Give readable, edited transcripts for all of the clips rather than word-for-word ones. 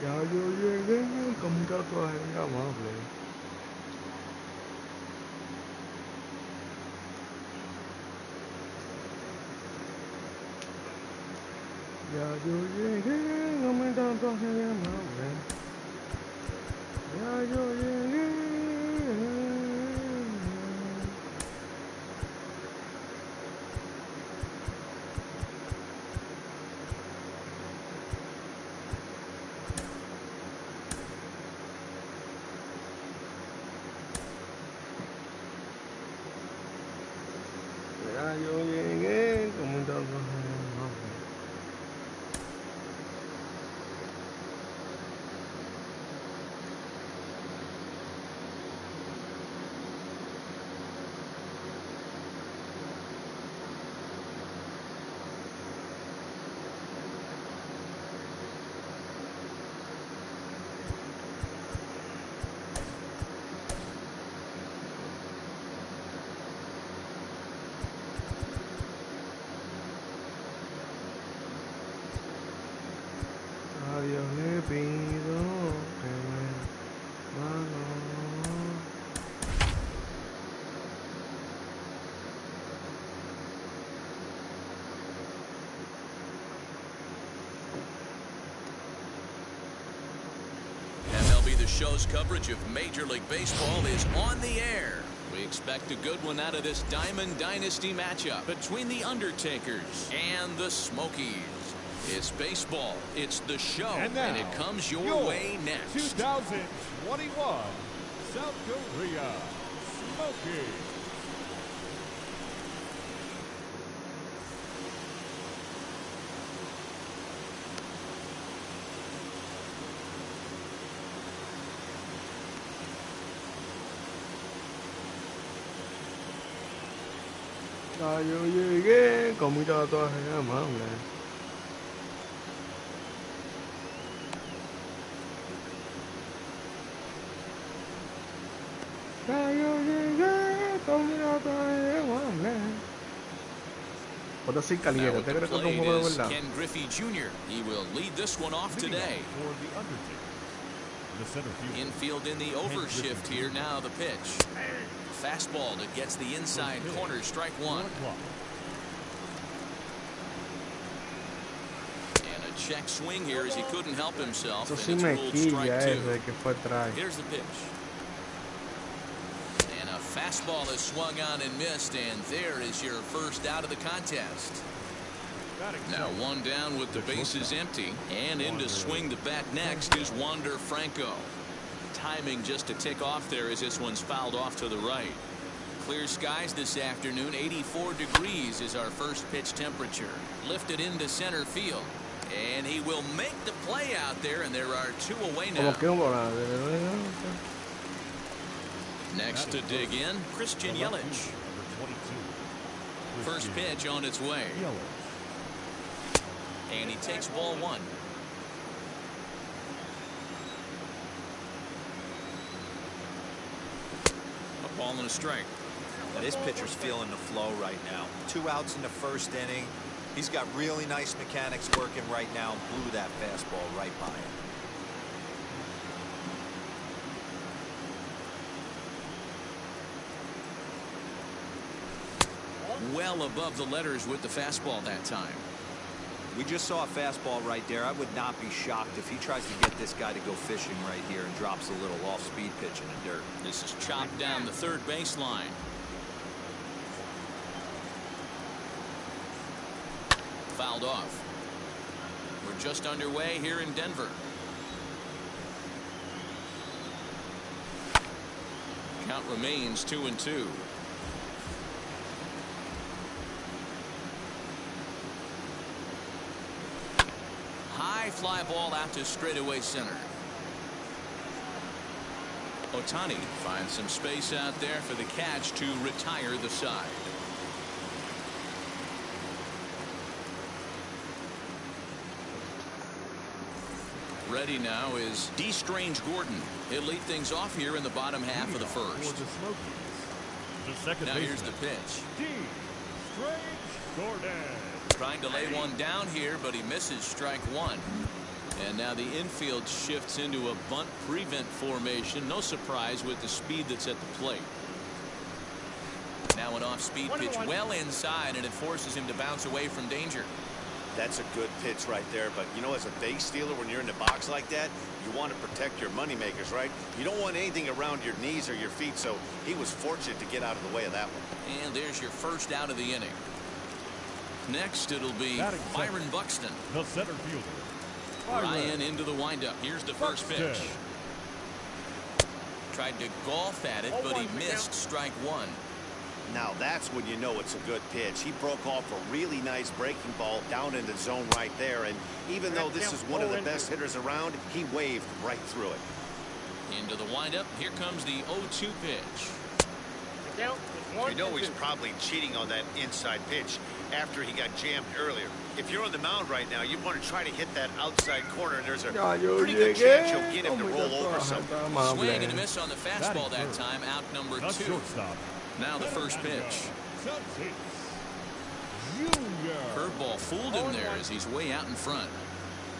Ya yo llegué con mi tatuaje amable. Ya yo llegué con mi tatuaje amable. Ya yo llegué. Ya yo llegué con mi tatuaje amable. A Dios le pido que me mano. MLB The Show's coverage of Major League Baseball is on the air. We expect a good one out of this Diamond Dynasty matchup between the Undertakers and the Smokies. It's baseball, it's the show, and it comes your way next. 2021 South Korea Smokies. Ya yo llegué con mi tatuaje amable. Ya yo llegué con mi tatuaje amable. Puedo ser Now caliente, at ¿te the crees que es un plate juego de is verdad? Ken Griffey Jr. He will lead this one off today. For the Undertaker. The center fielder. Infield in the overshift here now. The pitch. Fastball that gets the inside corner. Strike one. And a check swing here as he couldn't help himself. Eso And sí it's me ruled quilla strike two. ese que fue atrás. Here's the pitch. And a fastball is swung on and missed. And there is your first out of the contest. Now one down with the bases empty. And in to swing the bat next is Wander Franco. Timing just to tick off there as this one's fouled off to the right. Clear skies this afternoon. 84 degrees is our first pitch temperature. Lifted into center field. And he will make the play out there, and there are two away now. Next to dig in, Christian Yelich. First pitch on its way. And he takes ball one. A ball and a strike. Now this pitcher's feeling the flow right now. 2 outs in the first inning. He's got really nice mechanics working right now. Blew that fastball right by him. Well above the letters with the fastball that time. We just saw a fastball right there. I would not be shocked if he tries to get this guy to go fishing right here and drops a little off-speed pitch in the dirt. This is chopped down the third baseline. Fouled off. We're just underway here in Denver. Count remains 2-2. High fly ball out to straightaway center. Ohtani finds some space out there for the catch to retire the side. Ready now is D. Strange Gordon. He'll lead things off here in the bottom half of the first. Now here's the pitch. D. Strange Gordon. Trying to lay one down here, but he misses strike one. And now the infield shifts into a bunt prevent formation. No surprise with the speed that's at the plate. Now an off-speed pitch well inside, and it forces him to bounce away from danger. That's a good pitch right there, but you know, as a base stealer, when you're in the box like that, you want to protect your money makers, right? You don't want anything around your knees or your feet, so he was fortunate to get out of the way of that one. And there's your first out of the inning. Next, it'll be Byron Buxton. The center fielder. Ryan into the windup. Here's the first pitch. Tried to golf at it, but he missed strike one. Now that's when you know it's a good pitch. He broke off a really nice breaking ball down in the zone right there, and even though this is one of the best hitters around, he waved right through it. Into the windup. Here comes the 0-2 pitch. You know he's probably cheating on that inside pitch after he got jammed earlier. If you're on the mound right now, you want to try to hit that outside corner, and there's a pretty good chance you'll get him to roll over something. Swing and a miss on the fastball that time. Out number 2. Now the first pitch. Curveball fooled him there as he's way out in front.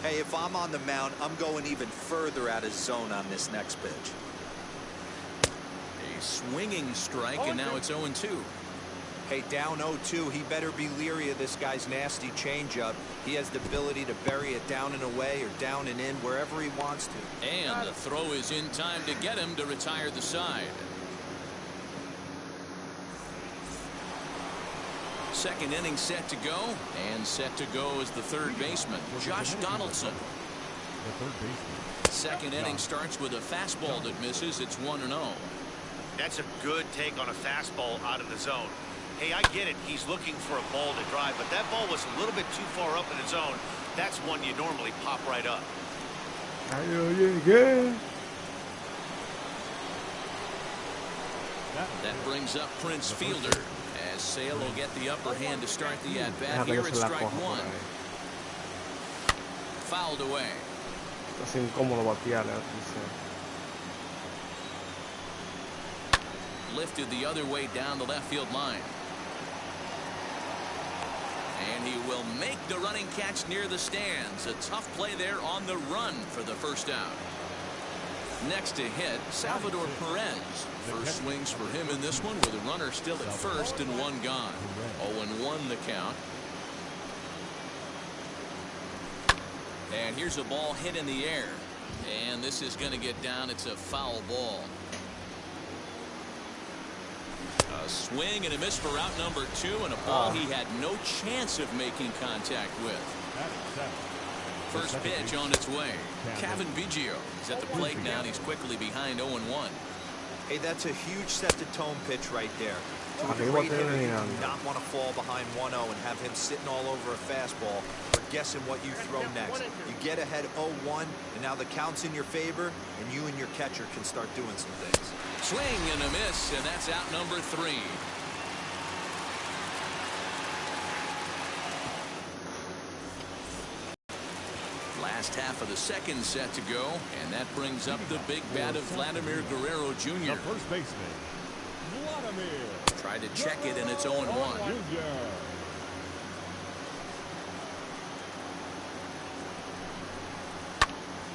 Hey, if I'm on the mound, I'm going even further out of zone on this next pitch. A swinging strike, and now it's 0-2. Hey, down 0-2, he better be leery of this guy's nasty changeup. He has the ability to bury it down and away or down and in wherever he wants to. And the throw is in time to get him to retire the side. Second inning set to go, and set to go is the third baseman, Josh Donaldson. Second inning starts with a fastball that misses. It's 1-0. That's a good take on a fastball out of the zone. Hey, I get it. He's looking for a ball to drive, but that ball was a little bit too far up in the zone. That's one you normally pop right up. That brings up Prince Fielder, as Sale will get the upper hand to start the at-bat. Here it's strike one. Fouled away. Es incómodo batear, Lifted the other way down the left field line. And he will make the running catch near the stands. A tough play there on the run for the first out. Next to hit, Salvador Perez. First swings for him in this one with a runner still at first and one gone. 0-1 the count. And here's a ball hit in the air. And this is going to get down. It's a foul ball. A swing and a miss for out number 2, and a ball he had no chance of making contact with. First pitch on its way. Kevin Biggio is at the plate now, and he's quickly behind 0-1. Hey, that's a huge set the tone pitch right there. To a great hitter, you do not want to fall behind 1-0 and have him sitting all over a fastball or guessing what you throw next. You get ahead 0-1, and now the count's in your favor, and you and your catcher can start doing some things. Swing and a miss, and that's out number 3. Last half of the second set to go, and that brings up the big bat of Vladimir Guerrero Jr. The first baseman, Vladimir. Tried to check it, and it's 0-1.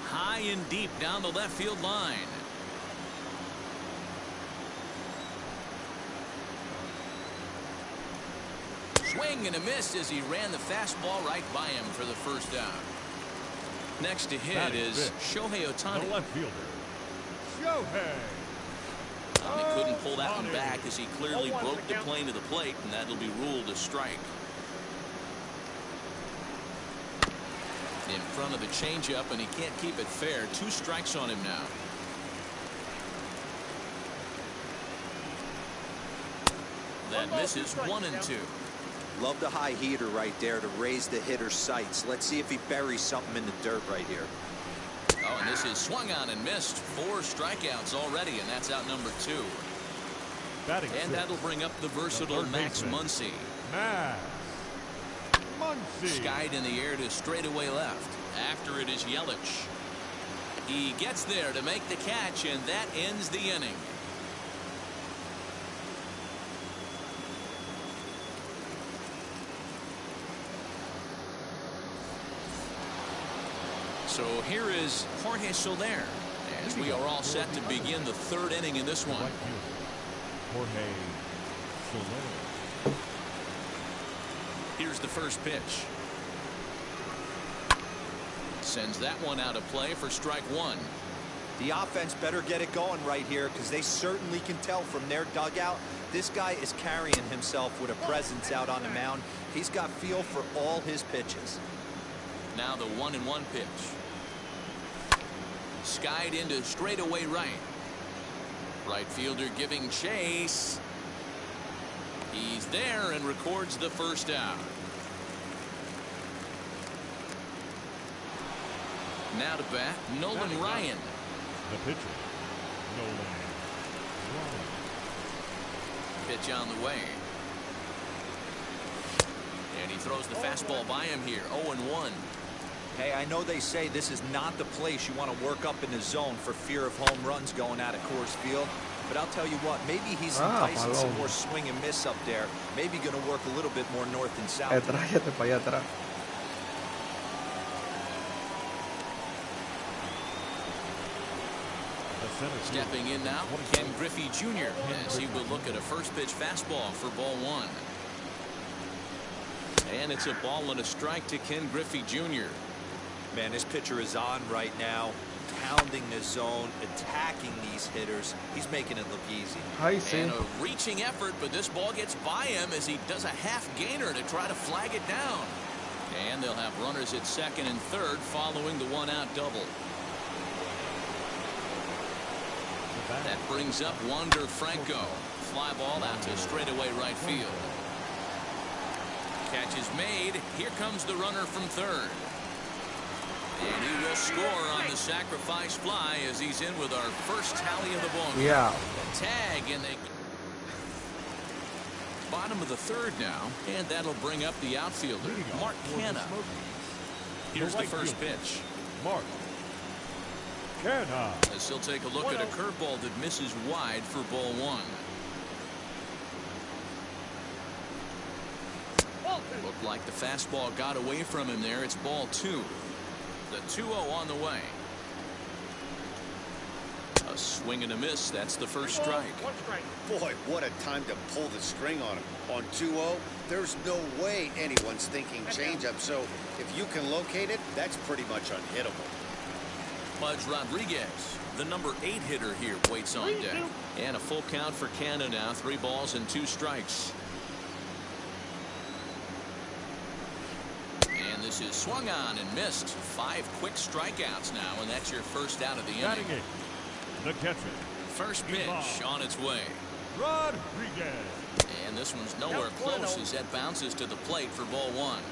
High and deep down the left field line. Swing and a miss as he ran the fastball right by him for the first out. Next to hit is Shohei Ohtani. The left fielder, Shohei. He couldn't pull that one back as he clearly broke the plane to the plate, and that'll be ruled a strike. In front of the changeup, and he can't keep it fair. 2 strikes on him now. That misses 1-2. Love the high heater right there to raise the hitter's sights. Let's see if he buries something in the dirt right here. Oh, and this is swung on and missed. 4 strikeouts already, and that's out number 2. And that'll bring up the versatile Max Muncie. Skied in the air to straightaway left. After it is Yelich. He gets there to make the catch, and that ends the inning. So here is Jorge Soler as we are all set to begin the third inning in this one. Jorge Soler. Here's the first pitch. Sends that one out of play for strike one. The offense better get it going right here because they certainly can tell from their dugout. This guy is carrying himself with a presence out on the mound. He's got feel for all his pitches. Now the 1-1 pitch. Skied into straightaway right. Right fielder giving chase. He's there and records the first out. Now to bat, Nolan Ryan. The pitcher, Nolan Ryan. Pitch on the way. And he throws the fastball by him here. 0-1. Hey, I know they say this is not the place you want to work up in the zone for fear of home runs going out of Coors Field. But I'll tell you what, maybe he's enticing some more swing and miss up there. Maybe going to work a little bit more north and south. Stepping in now, Ken Griffey Jr. as he will look at a first pitch fastball for ball one. And it's a ball and a strike to Ken Griffey Jr. Man, this pitcher is on right now, pounding the zone, attacking these hitters. He's making it look easy. And a reaching effort, but this ball gets by him as he does a half gainer to try to flag it down. And they'll have runners at second and third following the one-out double. That brings up Wander Franco. Fly ball out to straightaway right field. Catch is made. Here comes the runner from third. And he will score on the sacrifice fly as he's in with our first tally of the ball game. Yeah. Tag, and they bottom of the third now, and that'll bring up the outfielder, Mark Canha. Here's the first pitch. Mark Canha. As he'll take a look at a curveball that misses wide for ball one. Looked like the fastball got away from him there. It's ball two. The 2-0 on the way. A swing and a miss. That's the first strike. Boy, what a time to pull the string on him. On 2-0, there's no way anyone's thinking changeup. So if you can locate it, that's pretty much unhittable. Pudge Rodriguez, the number 8 hitter here, waits on deck. And a full count for Canha now. 3 balls and 2 strikes. And this is swung on and missed. 5 quick strikeouts now, and that's your first out of the inning. The catcher. First pitch on its way. Rodriguez. And this one's nowhere close as that bounces to the plate for ball one.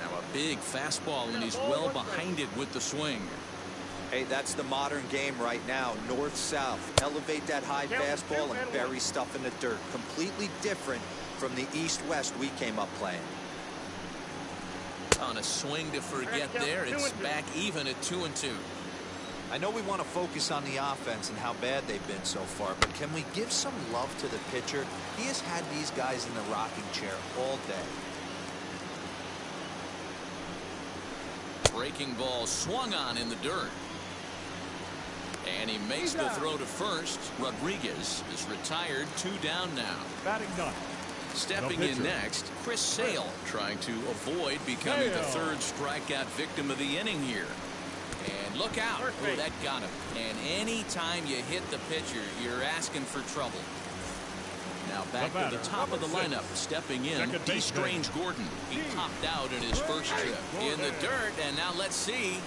Now a big fastball, and he's well behind it with the swing. Hey, that's the modern game right now. North-south. Elevate that high fastball and bury stuff in the dirt. Completely different from the east-west we came up playing. On a swing to forget there, it's back even at 2-2. I know we want to focus on the offense and how bad they've been so far, but can we give some love to the pitcher? He has had these guys in the rocking chair all day. Breaking ball swung on in the dirt. And he makes the throw to first. Rodriguez is retired. 2 down now. Batting ninth. Stepping in next, Chris Sale, trying to avoid becoming the 3rd strikeout victim of the inning here. And look out. Oh, that got him. And any time you hit the pitcher, you're asking for trouble. Now back to the top of the lineup. Stepping in, D. Strange Gordon. He topped out in his first trip. In the dirt, and now let's see.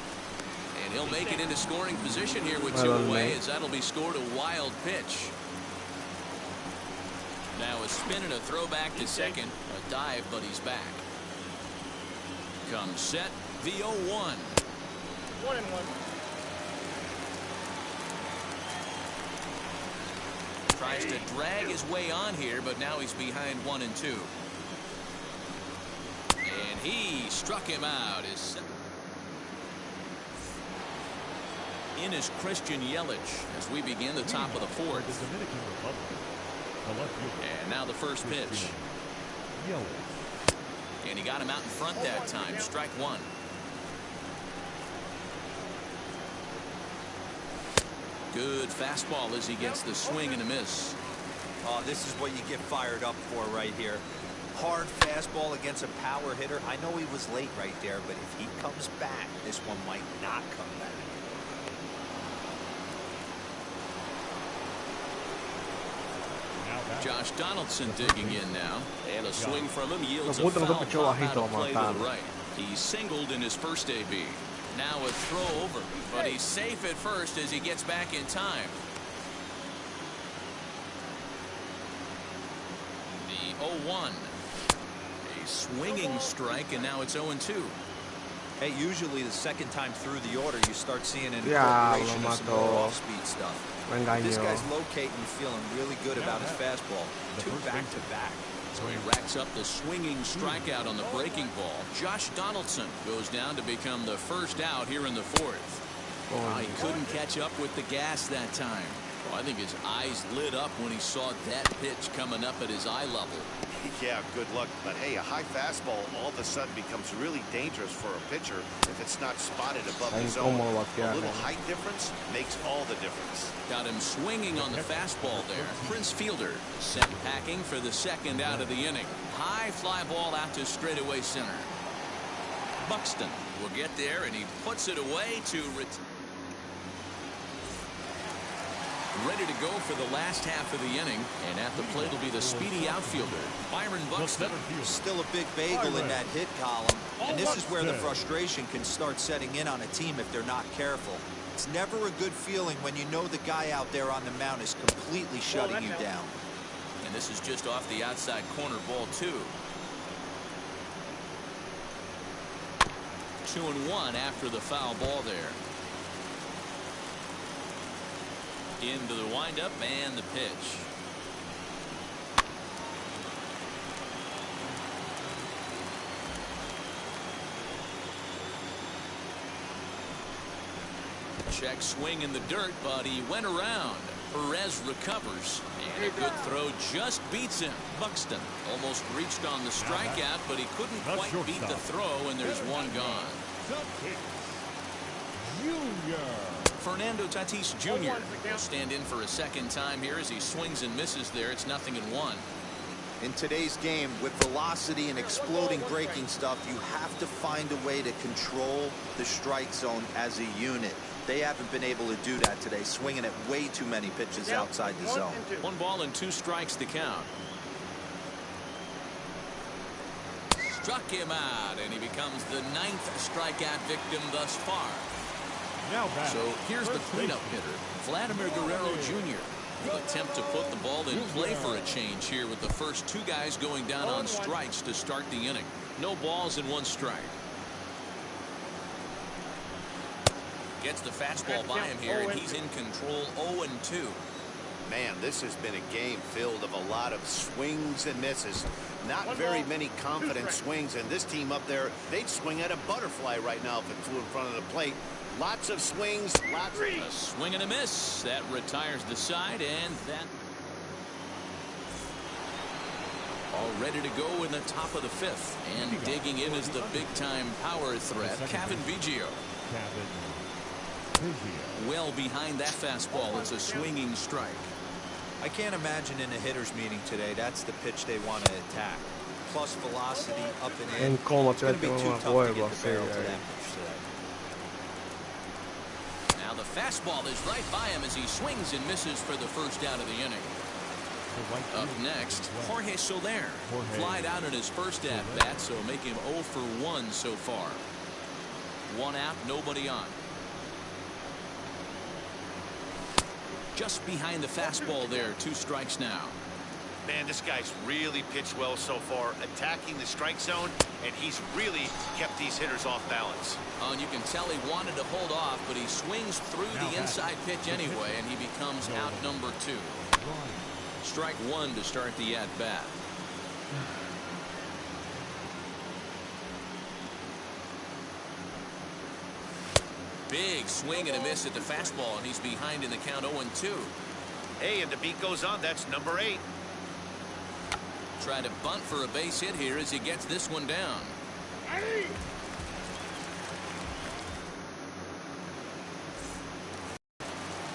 And he'll make it into scoring position here with 2 away, as that'll be scored a wild pitch. Now a spin and a throw back to second. A dive, but he's back. Comes set, the 0-1. 1-1. Tries to drag his way on here, but now he's behind 1-2. And he struck him out. In is Christian Yelich as we begin the top of the 4th. And now the first pitch. And he got him out in front that time. Strike one. Good fastball as he gets the swing and a miss. Oh, this is what you get fired up for right here. Hard fastball against a power hitter. I know he was late right there, but if he comes back, this one might not come back. Josh Donaldson digging in now. And a swing from him yields a foul pop out of play to the right. He singled in his first AB. Now a throw over, but he's safe at first as he gets back in time. The 0-1. A swinging strike, and now it's 0-2. Hey, usually the second time through the order, you start seeing an incorporation of some more off-speed stuff. This guy's locating and feeling really good about his fastball. 2 back-to-back. So he racks up the swinging strikeout on the breaking ball. Josh Donaldson goes down to become the first out here in the 4th. He couldn't catch up with the gas that time. Well, I think his eyes lit up when he saw that pitch coming up at his eye level. Yeah, good luck. But hey, a high fastball all of a sudden becomes really dangerous for a pitcher if it's not spotted above the zone. A little height difference makes all the difference. Got him swinging on the fastball there. Prince Fielder sent packing for the second out of the inning. High fly ball out to straightaway center. Buxton will get there, and he puts it away to return. Ready to go for the last half of the inning, and at the plate will be the speedy outfielder, Byron Buxton. Still a big bagel in that hit column, and this is where the frustration can start setting in on a team if they're not careful. It's never a good feeling when you know the guy out there on the mound is completely shutting you down. And this is just off the outside corner, ball 2. 2-1 after the foul ball there. Into the windup and the pitch. Check swing in the dirt, but he went around. Perez recovers, and a good throw just beats him. Buxton almost reached on the strikeout, but he couldn't quite beat the throw, and there's one gone. Fernando Tatis Jr. will stand in for a second time here as he swings and misses there. It's 0-1. In today's game, with velocity and exploding breaking stuff, you have to find a way to control the strike zone as a unit. They haven't been able to do that today, swinging at way too many pitches outside the zone. 1 ball and 2 strikes to count. Struck him out, and he becomes the 9th strikeout victim thus far. So here's the cleanup hitter, Vladimir Guerrero Jr. He'll attempt to put the ball in play for a change here with the first 2 guys going down on strikes to start the inning. No balls and 1 strike. Gets the fastball by him here, and he's in control. 0-2. Man, this has been a game filled of a lot of swings and misses. Not very many confident swings, and this team up there, they'd swing at a butterfly right now if it flew in front of the plate. Lots of swings, lots of... A swing and a miss. That retires the side, and that... All ready to go in the top of the 5th. And digging in is the big-time power threat, Kevin Biggio. Well behind that fastball. It's a swinging strike. I can't imagine in a hitter's meeting today that's the pitch they want to attack. Plus velocity up and in. It's going to be too tough to get the barrel to that pitch today. Now the fastball is right by him as he swings and misses for the first out of the inning. Up next, Jorge Soler. Flied out in his first at-bat, so make him 0 for 1 so far. 1 out, nobody on. Just behind the fastball there, 2 strikes now. Man, this guy's really pitched well so far, attacking the strike zone, and he's really kept these hitters off balance. And you can tell he wanted to hold off, but he swings through the inside pitch anyway, and he becomes out number 2. Strike 1 to start the at-bat. Big swing and a miss at the fastball, and he's behind in the count 0-2. Hey, and the beat goes on. That's number 8. try to bunt for a base hit here as he gets this one down.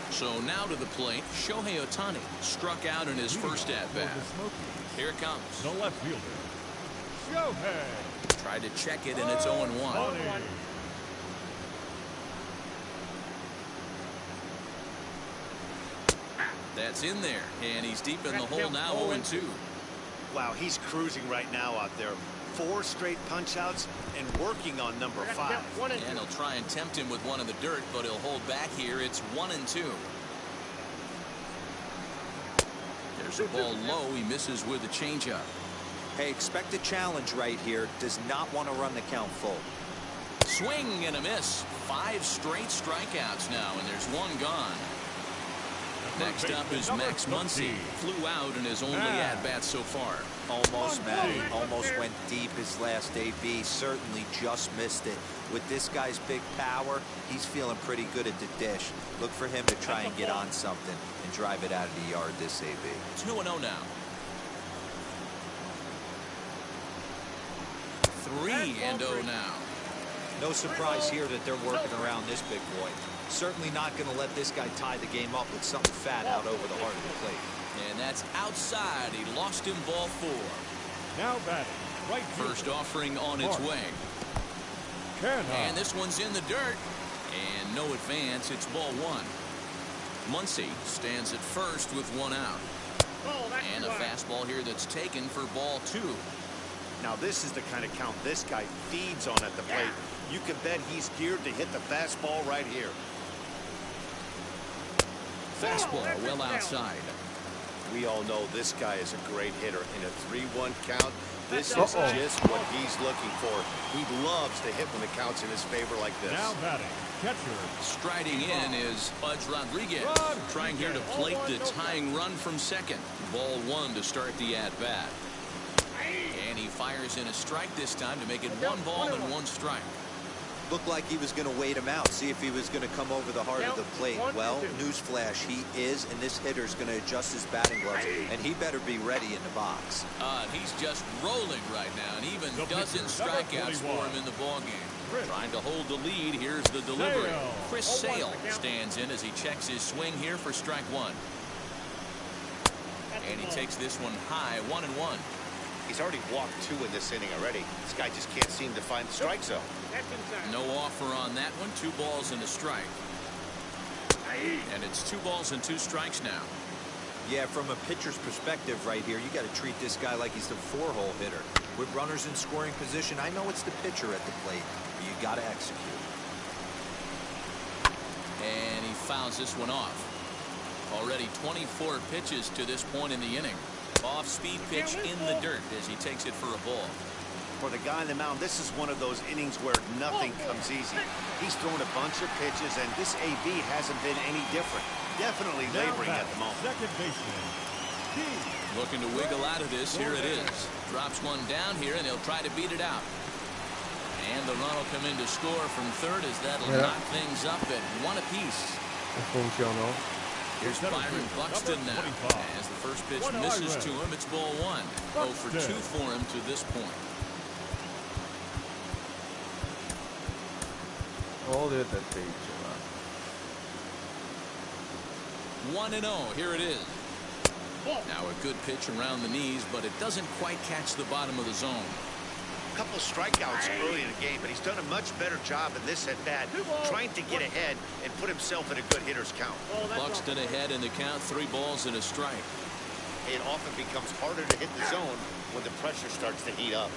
So now to the plate, Shohei Ohtani struck out in his first at-bat. Here it comes. The left fielder, Shohei. Tried to check it, and it's 0-1. That's in there, and he's deep in the hole now, 0-2. Wow, he's cruising right now out there. 4 straight punch-outs and working on number 5. And he'll try and tempt him with one in the dirt, but he'll hold back here. It's 1-2. There's a ball low. He misses with a changeup. Hey, expect a challenge right here. Does not want to run the count full. Swing and a miss. 5 straight strikeouts now, and there's 1 gone. Next up is Max Muncie. Flew out in his only at-bat so far. Almost, Matty. Almost went deep his last AB. Certainly just missed it. With this guy's big power, he's feeling pretty good at the dish. Look for him to try and get on something and drive it out of the yard this AB. 2-0 now. 3-0 now. No surprise here that they're working around this big boy. Certainly not going to let this guy tie the game up with something fat out over the heart of the plate. And that's outside. He lost him, ball 4. Now batting, right fielder. First offering on its way. And this one's in the dirt. And no advance. It's ball 1. Muncie stands at first with 1 out. And a fastball here that's taken for ball 2. Now this is the kind of count this guy feeds on at the plate. You can bet he's geared to hit the fastball right here. Fastball well outside. We all know this guy is a great hitter. In a 3-1 count, this is just what he's looking for. He loves to hit when the count's in his favor like this. Now batting, catcher. Striding in is Pudge Rodriguez. Trying here to plate the tying run from second. Ball 1 to start the at-bat. And he fires in a strike this time to make it 1 ball and 1 strike. Looked like he was going to wait him out, see if he was going to come over the heart of the plate. Well, newsflash, he is, and this hitter's going to adjust his batting gloves, and he better be ready in the box. He's just rolling right now, and even dozen strikeouts for him in the ballgame. Trying to hold the lead. Here's the delivery. Chris Sale stands in as he checks his swing here for strike 1. And he takes this one high, 1-1. He's already walked 2 in this inning already. This guy just can't seem to find the strike zone. No offer on that one. 2 balls and a strike. And it's 2 balls and 2 strikes now. Yeah, from a pitcher's perspective right here, you got to treat this guy like he's the 4-hole hitter. With runners in scoring position, I know it's the pitcher at the plate, but you got to execute. And he fouls this one off. Already 24 pitches to this point in the inning. Off-speed pitch in the dirt as he takes it for a ball. For the guy on the mound, this is one of those innings where nothing comes easy. He's thrown a bunch of pitches, and this AB hasn't been any different. Definitely laboring at the moment. Second baseman. Looking to wiggle out of this. Here it is. Drops one down here, and he'll try to beat it out. And the run will come in to score from third as that'll knock things up at 1 apiece. Funcionó. Here's Byron Buxton now. As the first pitch misses to him, it's ball 1. 0 for 2 for him to this point. All the other page. 1-0. Here it is. Now a good pitch around the knees, but it doesn't quite catch the bottom of the zone. A couple strikeouts early in the game, but he's done a much better job in this at-bat, trying to get ahead and put himself in a good hitter's count. Buxton ahead in the count, 3 balls and a strike. It often becomes harder to hit the zone when the pressure starts to heat up.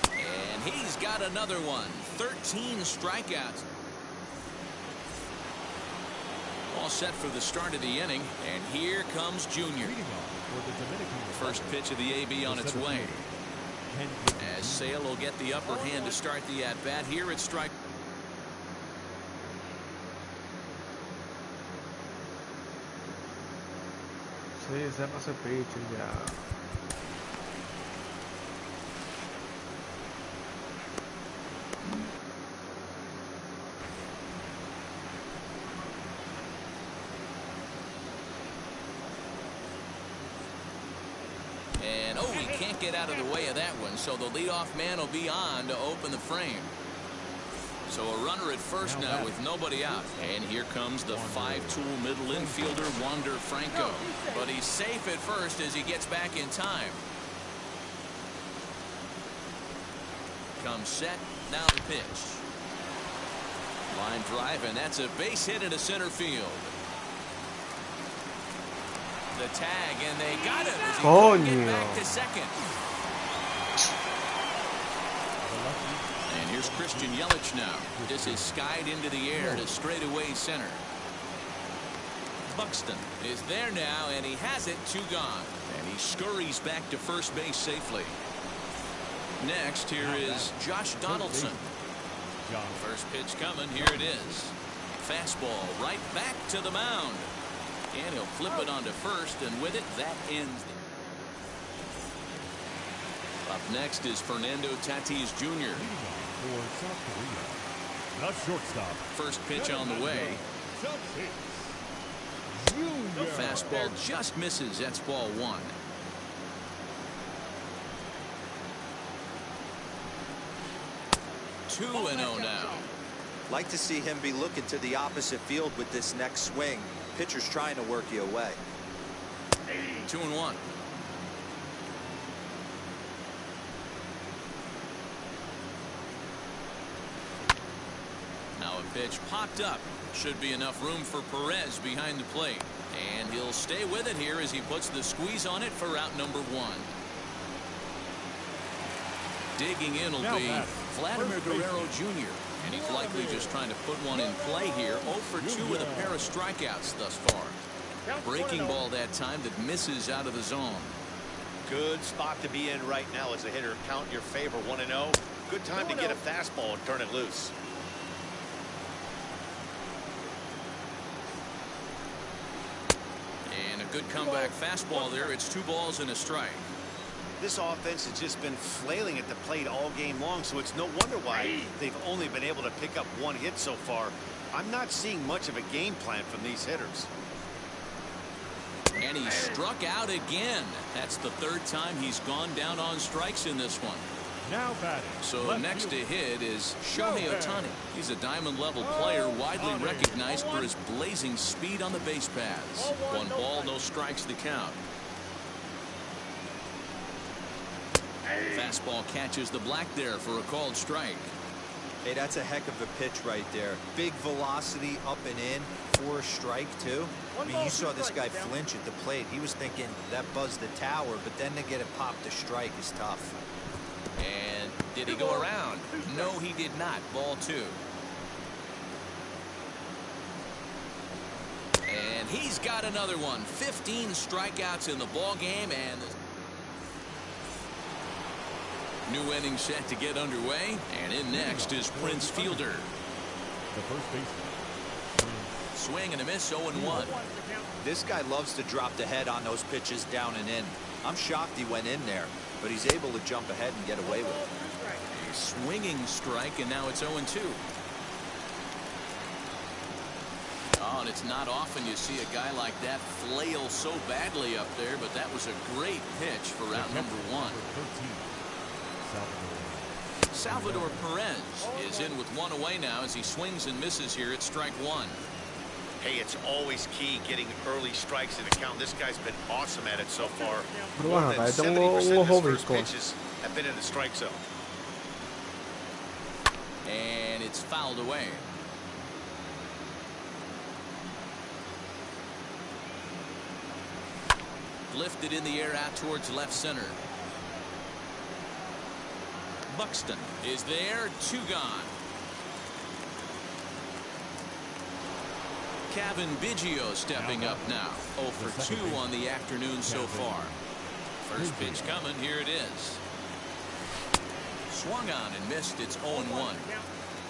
And he's got another one. 13 strikeouts. All set for the start of the inning, and here comes Junior. First pitch of the AB on its way. As Sale will get the upper hand to start the at-bat. Here it's strike. Sí, ese pase pitch ya. can't get out of the way of that one, so the leadoff man will be on to open the frame. So a runner at first now with nobody out. And here comes the 5-tool middle infielder, Wander Franco. But he's safe at first as he gets back in time. Comes set, now the pitch. Line drive, and that's a base hit into center field. The tag, and they got him as he couldn't get back to second. And here's Christian Yelich now. This is skied into the air to straightaway center. Buxton is there now, and he has it, 2 gone. And he scurries back to first base safely. Next, here is Josh Donaldson. First pitch coming, here it is. Fastball right back to the mound. And he'll flip it onto first, and with it, that ends. Up next is Fernando Tatis Jr. For South Korea, the shortstop. First pitch on the way. The fastball just misses. That's ball 1. Two and 0 now. Like to see him be looking to the opposite field with this next swing. Pitcher's trying to work you away. 2-1. Now a pitch popped up. Should be enough room for Perez behind the plate. And he'll stay with it here as he puts the squeeze on it for out number 1. Digging in will be Vladimir Guerrero Jr. And he's likely just trying to put one in play here. 0 for 2 with a pair of strikeouts thus far. Breaking ball that time that misses out of the zone. Good spot to be in right now as a hitter. Count your favor, 1-0. Good time to get a fastball and turn it loose. And a good comeback fastball there. It's 2 balls and a strike. This offense has just been flailing at the plate all game long, so it's no wonder why they've only been able to pick up 1 hit so far. I'm not seeing much of a game plan from these hitters. And he struck out again. That's the 3rd time he's gone down on strikes in this one. Now batting. So next to hit is Shohei Ohtani. He's a diamond-level player, widely recognized for his blazing speed on the base paths. 1 ball, no strikes to count. Fastball catches the black there for a called strike. Hey, that's a heck of a pitch right there. Big velocity up and in for a strike, too. I mean, you saw this guy flinch at the plate. He was thinking that buzzed the tower, but then to get it popped to strike is tough. And did he go around? No, he did not. Ball 2. And he's got another one. 15 strikeouts in the ball game, and new inning set to get underway. And in next is Prince Fielder. The first baseman. Swing and a miss, 0-1. This guy loves to drop the head on those pitches down and in. I'm shocked he went in there, but he's able to jump ahead and get away with it. A swinging strike, and now it's 0-2. Oh, and it's not often you see a guy like that flail so badly up there, but that was a great pitch for out number 1. Salvador Perez is in with 1 away now as he swings and misses here at strike 1. Hey, it's always key getting early strikes in the count. This guy's been awesome at it so far. More than 70% of his first pitches have been in the strike zone. And it's fouled away. Lifted in the air out towards left center. Buxton is there, 2 gone. Kevin Biggio stepping up now. 0 for 2 on the afternoon so far. First pitch coming, here it is. Swung on and missed. It's 0-1.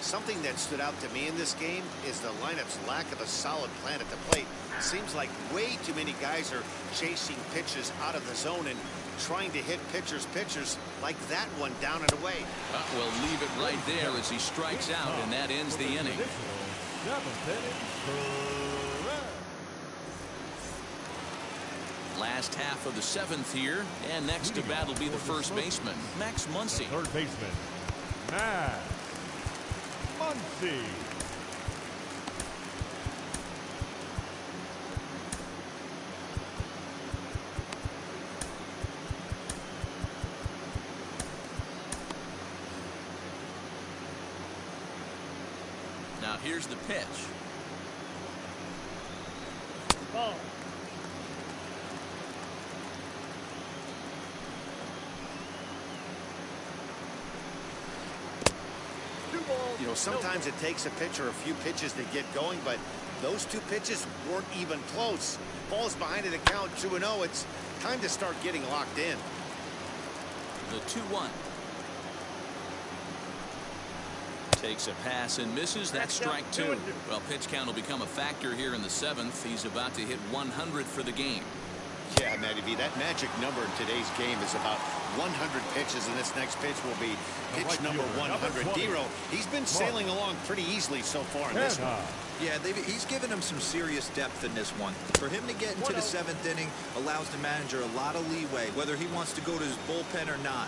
Something that stood out to me in this game is the lineup's lack of a solid plan at the plate. It seems like way too many guys are chasing pitches out of the zone and trying to hit pitchers like that one down and away. We'll leave it right there as he strikes out, and that ends the inning. last half of the 7th here, and next to bat will be the first baseman, Max Muncie. Third baseman, Max Muncie. Now here's the pitch. Ball. You know, sometimes it takes a pitcher a few pitches to get going, but those 2 pitches weren't even close. Ball's behind at a count 2-0. It's time to start getting locked in. The 2-1. Takes a pass and misses. That's strike 2. Well, pitch count will become a factor here in the 7th. He's about to hit 100 for the game. Yeah, Matty V, that magic number in today's game is about 100 pitches, and this next pitch will be pitch number 100. Dero, he's been sailing along pretty easily so far in this one. Yeah, he's given him some serious depth in this one. For him to get into the 7th inning allows the manager a lot of leeway, whether he wants to go to his bullpen or not.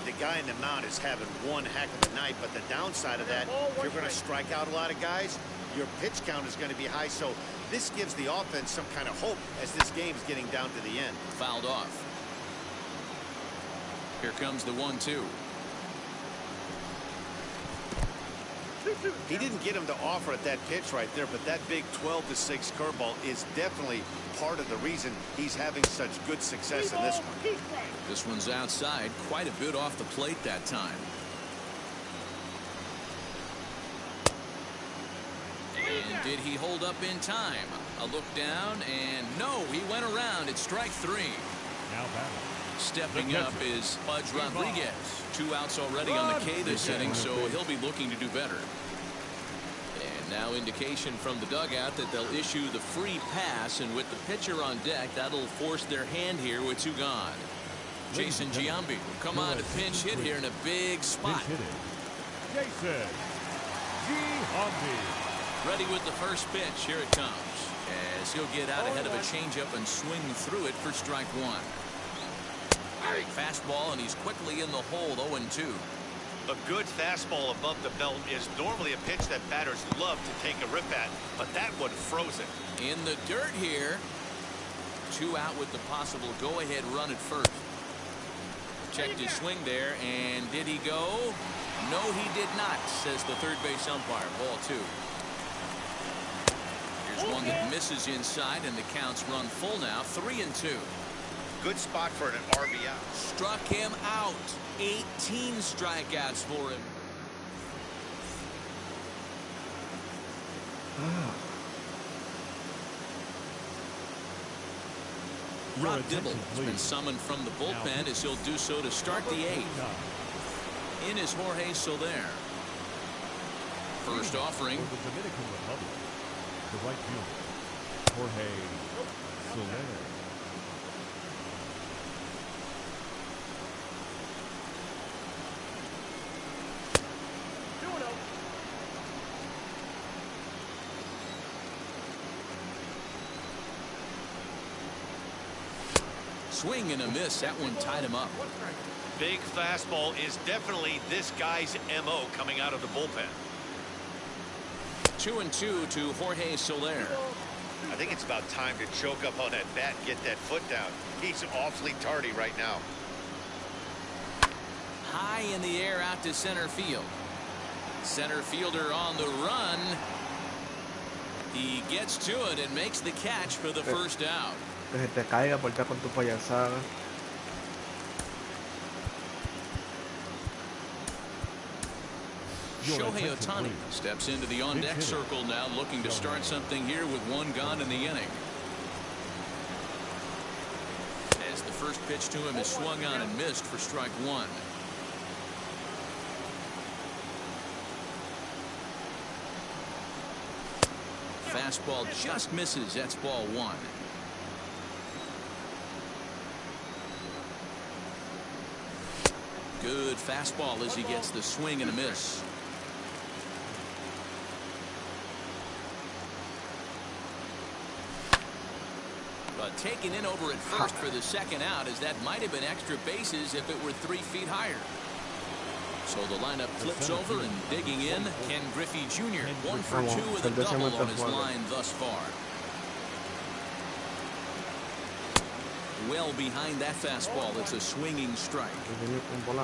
The guy in the mound is having one heck of a night, but the downside of that, if you're going to strike out a lot of guys, your pitch count is going to be high. So this gives the offense some kind of hope as this game is getting down to the end. Fouled off. Here comes the 1-2. He didn't get him to offer at that pitch right there, but that big 12-6 curveball is definitely part of the reason he's having such good success in this one. This one's outside, quite a bit off the plate that time. And did he hold up in time? A look down, and no, he went around. It's strike 3. Now batting. Stepping up is Pudge Rodriguez. 2 outs already on the K this inning, so he'll be looking to do better. And now indication from the dugout that they'll issue the free pass, and with the pitcher on deck, that'll force their hand here with 2 gone. Jason Giambi will come on to pinch hit here in a big spot. Jason Giambi. Ready with the first pitch. Here it comes. As he'll get out ahead of a changeup and swing through it for strike 1. Fastball, and he's quickly in the hole. 0-2. A good fastball above the belt is normally a pitch that batters love to take a rip at, but that one froze it. In the dirt here. 2 out with the possible go-ahead run at first. Checked his swing there, and did he go? No, he did not, says the third base umpire. Ball 2. Here's one that misses inside, and the count's run full now. 3-2. Good spot for an RBI. Struck him out. 18 strikeouts for him. Rob Dibble has been summoned from the bullpen as he'll do so to start the 8th. In is Jorge Soler. First offering. For the Dominican Republic, the right fielder, Jorge Soler. Swing and a miss. That one tied him up. Big fastball is definitely this guy's MO coming out of the bullpen. 2-2 to Jorge Soler. I think it's about time to choke up on that bat and get that foot down. He's awfully tardy right now. High in the air out to center field. Center fielder on the run. He gets to it and makes the catch for the first out. Que se te caiga por estar con tu payasada. Shohei Ohtani steps into the on-deck circle now, looking to start something here with 1 gone in the inning. As the first pitch to him is swung on and missed for strike 1. Fastball just misses. That's ball 1. Good fastball as he gets the swing and a miss. But taken in over at first for the second out, as that might have been extra bases if it were 3 feet higher. So the lineup flips over, and digging in, Ken Griffey Jr. 1 for 2 with a double on his line thus far. Well behind that fastball. It's a swinging strike.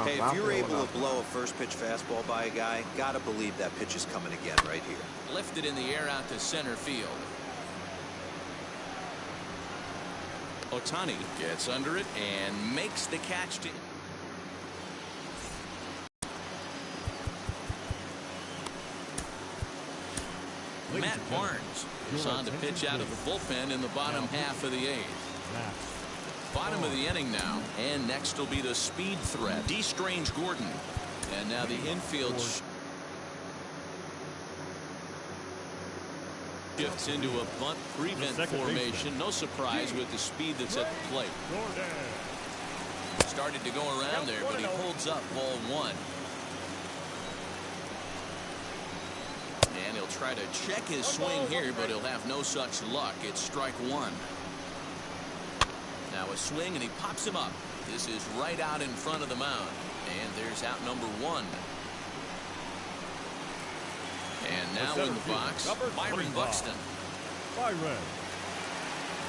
Hey, if you're able to blow a first pitch fastball by a guy, gotta believe that pitch is coming again right here. Lifted in the air out to center field. Ohtani gets under it and makes the catch to Matt Barnes is on to pitch out of the bullpen in the bottom half of the 8th. Bottom of the inning now, and next will be the speed threat, D. Strange Gordon. And now the infield shifts into a bunt prevent formation. No surprise with the speed that's at the plate. Started to go around there, but he holds up. Ball 1. And he'll try to check his swing here, but he'll have no such luck. It's strike 1. Now a swing, and he pops him up. This is right out in front of the mound. And there's out number 1. And now in the box, Byron Buxton. Byron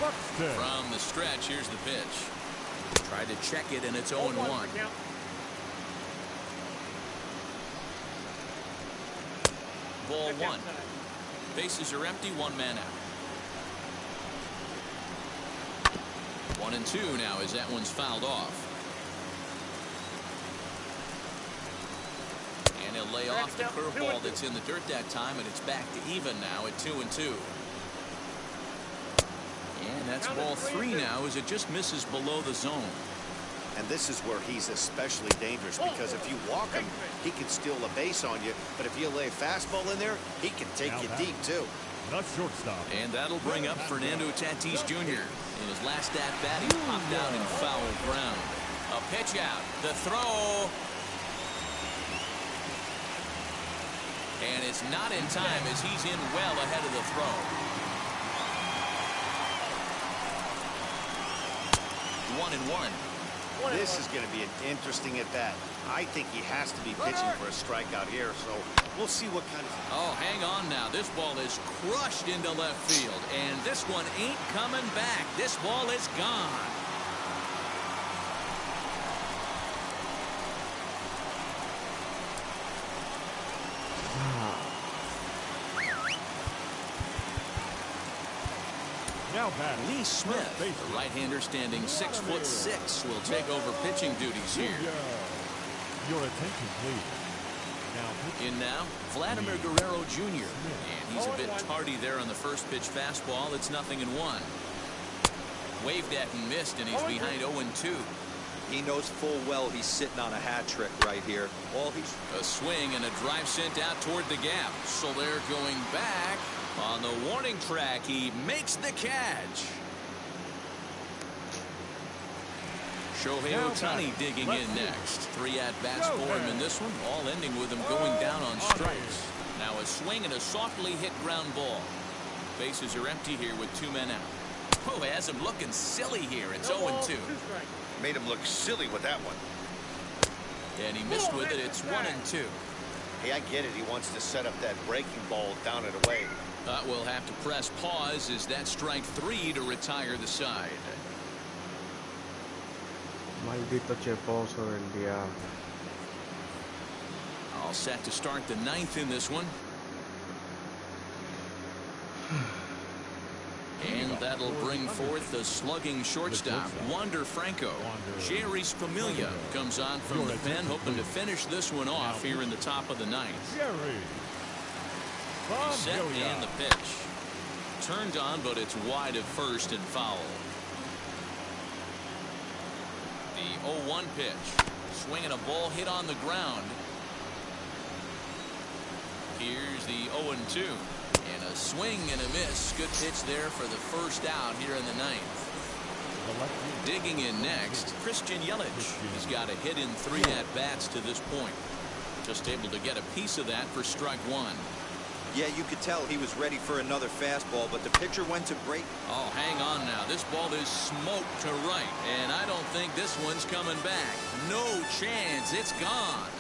Buxton. From the stretch, here's the pitch. Tried to check it, and it's 0-1. Ball 1. Bases are empty, 1 man out. 1-2 now as that one's fouled off. And he'll lay off the curveball that's in the dirt that time, and it's back to even now at 2-2. And that's ball 3 now as it just misses below the zone. And this is where he's especially dangerous, because if you walk him, he can steal a base on you. But if you lay a fastball in there, he can take you deep, too. Not shortstop. And that'll bring up Fernando Tatis Jr. In his last at-bat, he popped out in foul ground. A pitch out. The throw. And it's not in time as he's in well ahead of the throw. 1-1. This is going to be an interesting at-bat. I think he has to be pitching for a strikeout here, so we'll see what kind of... Oh, hang on now. This ball is crushed into left field, and this one ain't coming back. This ball is gone. Now batting Lee Smith, the right-hander standing 6'6", will take over pitching duties here. Your attention, please. In now, Vladimir Guerrero Jr. And he's a bit tardy there on the first pitch fastball. It's 0-1. Waved at and missed, and he's behind 0-2. He knows full well he's sitting on a hat trick right here. A swing and a drive sent out toward the gap. So they're going back. On the warning track, he makes the catch. Shohei Ohtani digging in next. 3 at-bats for him in this one, all ending with him going down on strikes. Now a swing and a softly hit ground ball. Bases are empty here with 2 men out. Oh, has him looking silly here. It's 0-2. Made him look silly with that one. And he missed with it. It's 1-2. Hey, I get it. He wants to set up that breaking ball down and away. We'll have to press pause as that strike 3 to retire the side. Maldito cheposo del diablo. All set to start the 9th in this one. And that'll bring forth the slugging shortstop, Wander Franco. Jerry Familia comes on from the pen, hoping to finish this one off here in the top of the 9th. Set and the pitch. Turned on, but it's wide of first and foul. The 0-1 pitch. Swinging a ball hit on the ground. Here's the 0-2. And a swing and a miss. Good pitch there for the first out here in the 9th. Digging in next, Christian Yelich. He's got a hit in 3 at-bats to this point. Just able to get a piece of that for strike 1. Yeah, you could tell he was ready for another fastball, but the pitcher went to break. Oh, hang on now. This ball is smoked to right, and I don't think this one's coming back. No chance. It's gone.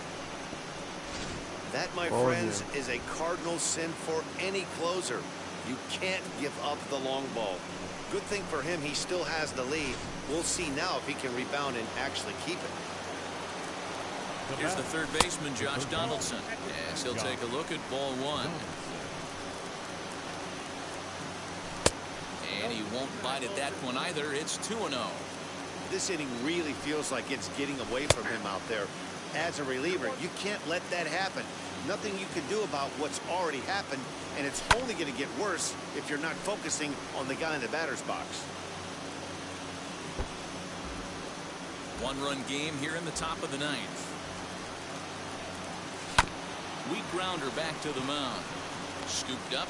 That, my friends, is a cardinal sin for any closer. You can't give up the long ball. Good thing for him, he still has the lead. We'll see now if he can rebound and actually keep it. Here's the third baseman, Josh Donaldson, as he'll take a look at ball one. And he won't bite at that one either. It's 2-0. This inning really feels like it's getting away from him out there. As a reliever, you can't let that happen. Nothing you can do about what's already happened, and it's only going to get worse if you're not focusing on the guy in the batter's box. One-run game here in the top of the ninth. Weak grounder back to the mound. Scooped up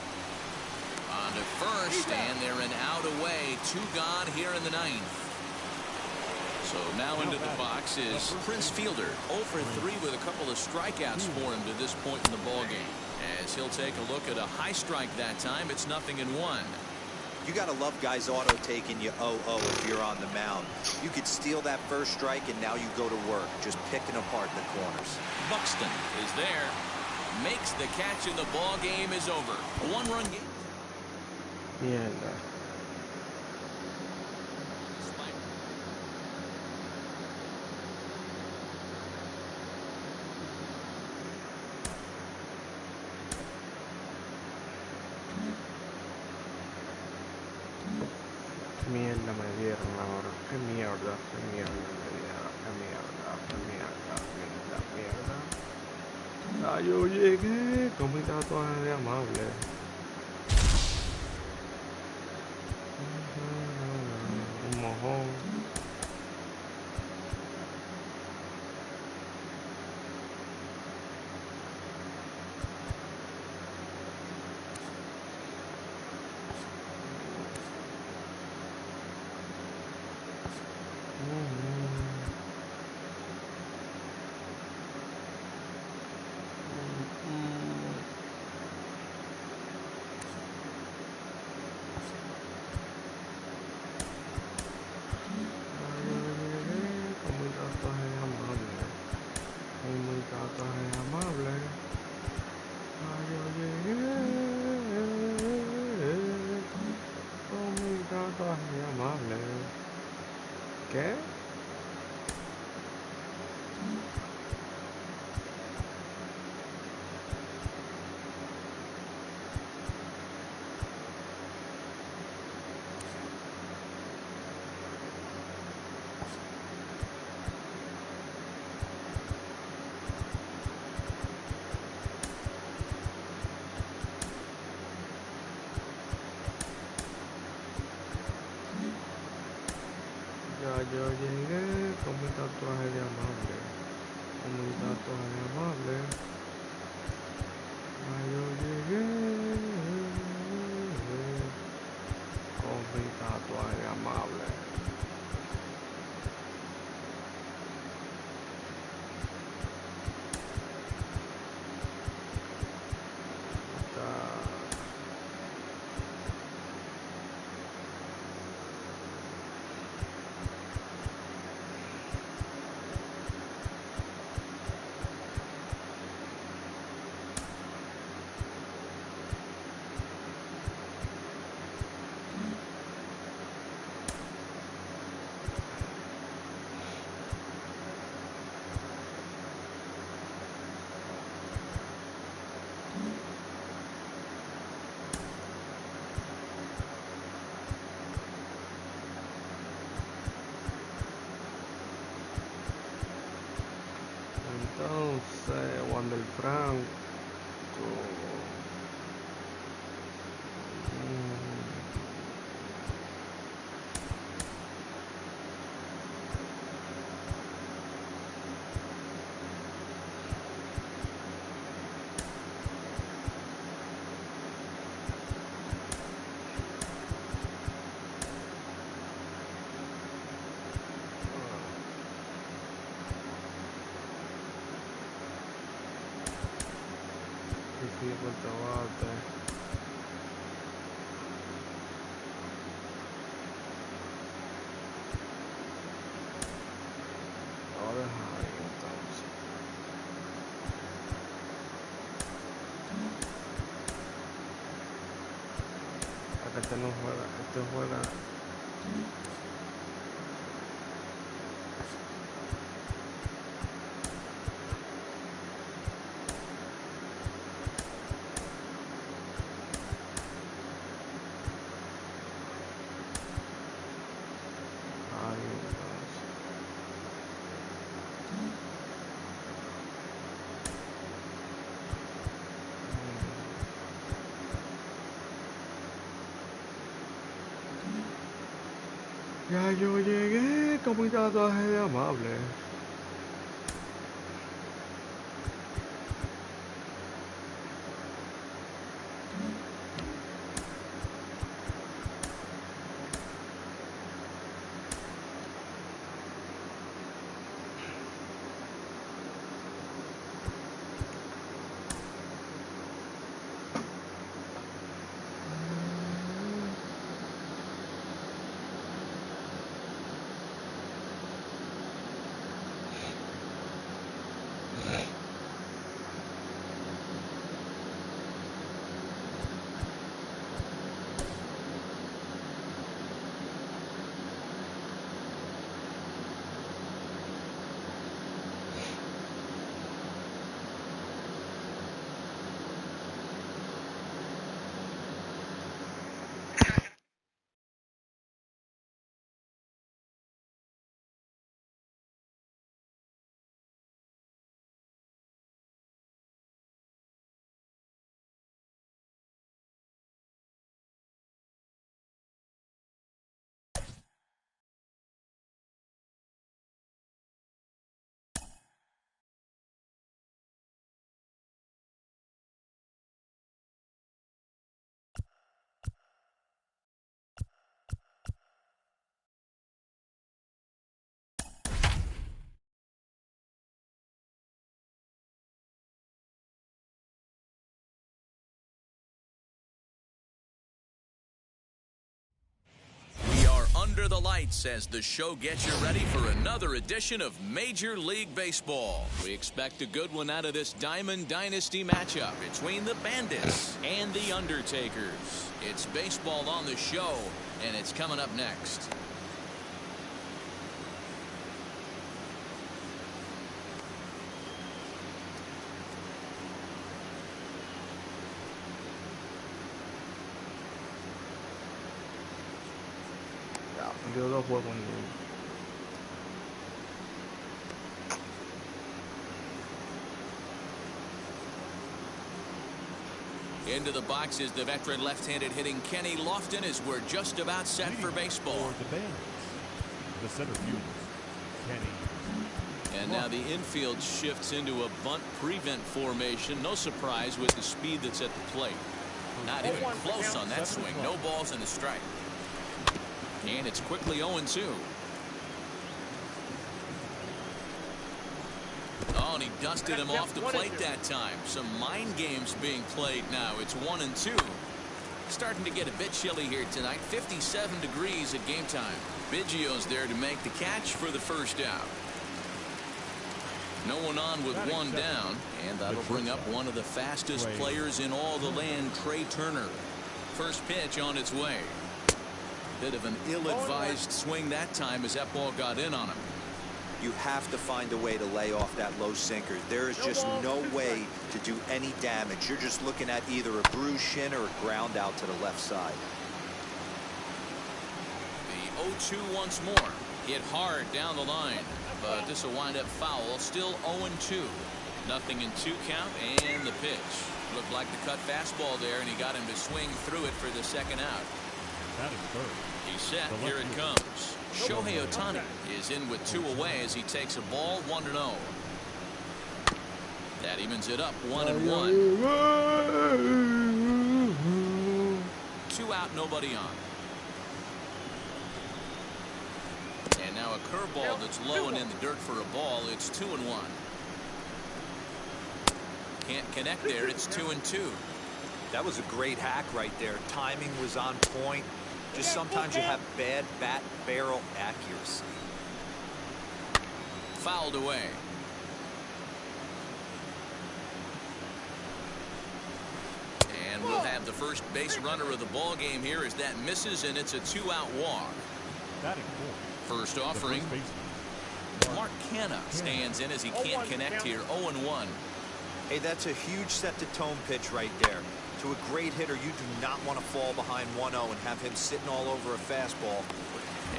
on to first, and they're an out away. 2 gone here in the ninth. So now into the box is Prince Fielder. 0 for 3 with a couple of strikeouts for him to this point in the ballgame. As he'll take a look at a high strike that time, it's 0-1. You got to love guys auto taking you 0-0 if you're on the mound. You could steal that first strike, and now you go to work, just picking apart the corners. Buxton is there. Makes the catch, and the ball game is over. A 1-run game. Mierda. Mierda me dieron ahora. Qué mierda, qué mierda me dieron. Qué mierda, qué mierda, mierda, mierda. Ya yo llegué, como está toda de amable. Un mojón. ¿Qué? Yo llegué con mi tatuaje de amable, con mi tatuaje de amable. Yo llegué con mi tatuaje de amable. Entonces, Wander Franco. sí, vuelta bate. Ahora es ahí entonces. Acá este no juega, este juega. Ya yo llegué, como un tatuaje de amable. Under the lights as the show gets you ready for another edition of Major League Baseball. We expect a good one out of this Diamond Dynasty matchup between the Bandits and the Undertakers. It's baseball on the show, and it's coming up next. Dio dos juegos en uno. Into the box is the veteran left-handed hitting Kenny Lofton as we're just about set for baseball. For the Bandits, the center fielder, Kenny. And now the infield shifts into a bunt prevent formation. No surprise with the speed that's at the plate. Not even close on that swing. No balls and a strike. And it's quickly 0-2. Oh, and he dusted him off the plate that time. Some mind games being played now. It's 1-2. Starting to get a bit chilly here tonight. 57 degrees at game time. Biggio's there to make the catch for the first out. No one on with one down, and that'll bring up one of the fastest players in all the land, Trey Turner. First pitch on its way. Bit of an ill-advised swing that time as that ball got in on him. You have to find a way to lay off that low sinker. There is just no way to do any damage. You're just looking at either a bruised shin or a ground out to the left side. The 0-2 once more. Hit hard down the line, but this will wind up foul. Still 0-2. Nothing in 2 count, and the pitch. Looked like the cut fastball there, and he got him to swing through it for the second out. That is third. He's set. Here it comes. Shohei Ohtani is in with 2 away as he takes a ball 1-0. That evens it up 1-1. 2 out, nobody on. And now a curveball that's low and in the dirt for a ball. It's 2-1. Can't connect there. It's 2-2. That was a great hack right there. Timing was on point. Just sometimes you have bad bat barrel accuracy. Fouled away. And we'll have the first base runner of the ball game here as that misses, and it's a 2-out walk. First offering. Mark Canha stands in as he can't connect here. 0-1. Hey, that's a huge set to tone pitch right there. To a great hitter, you do not want to fall behind 1-0 and have him sitting all over a fastball.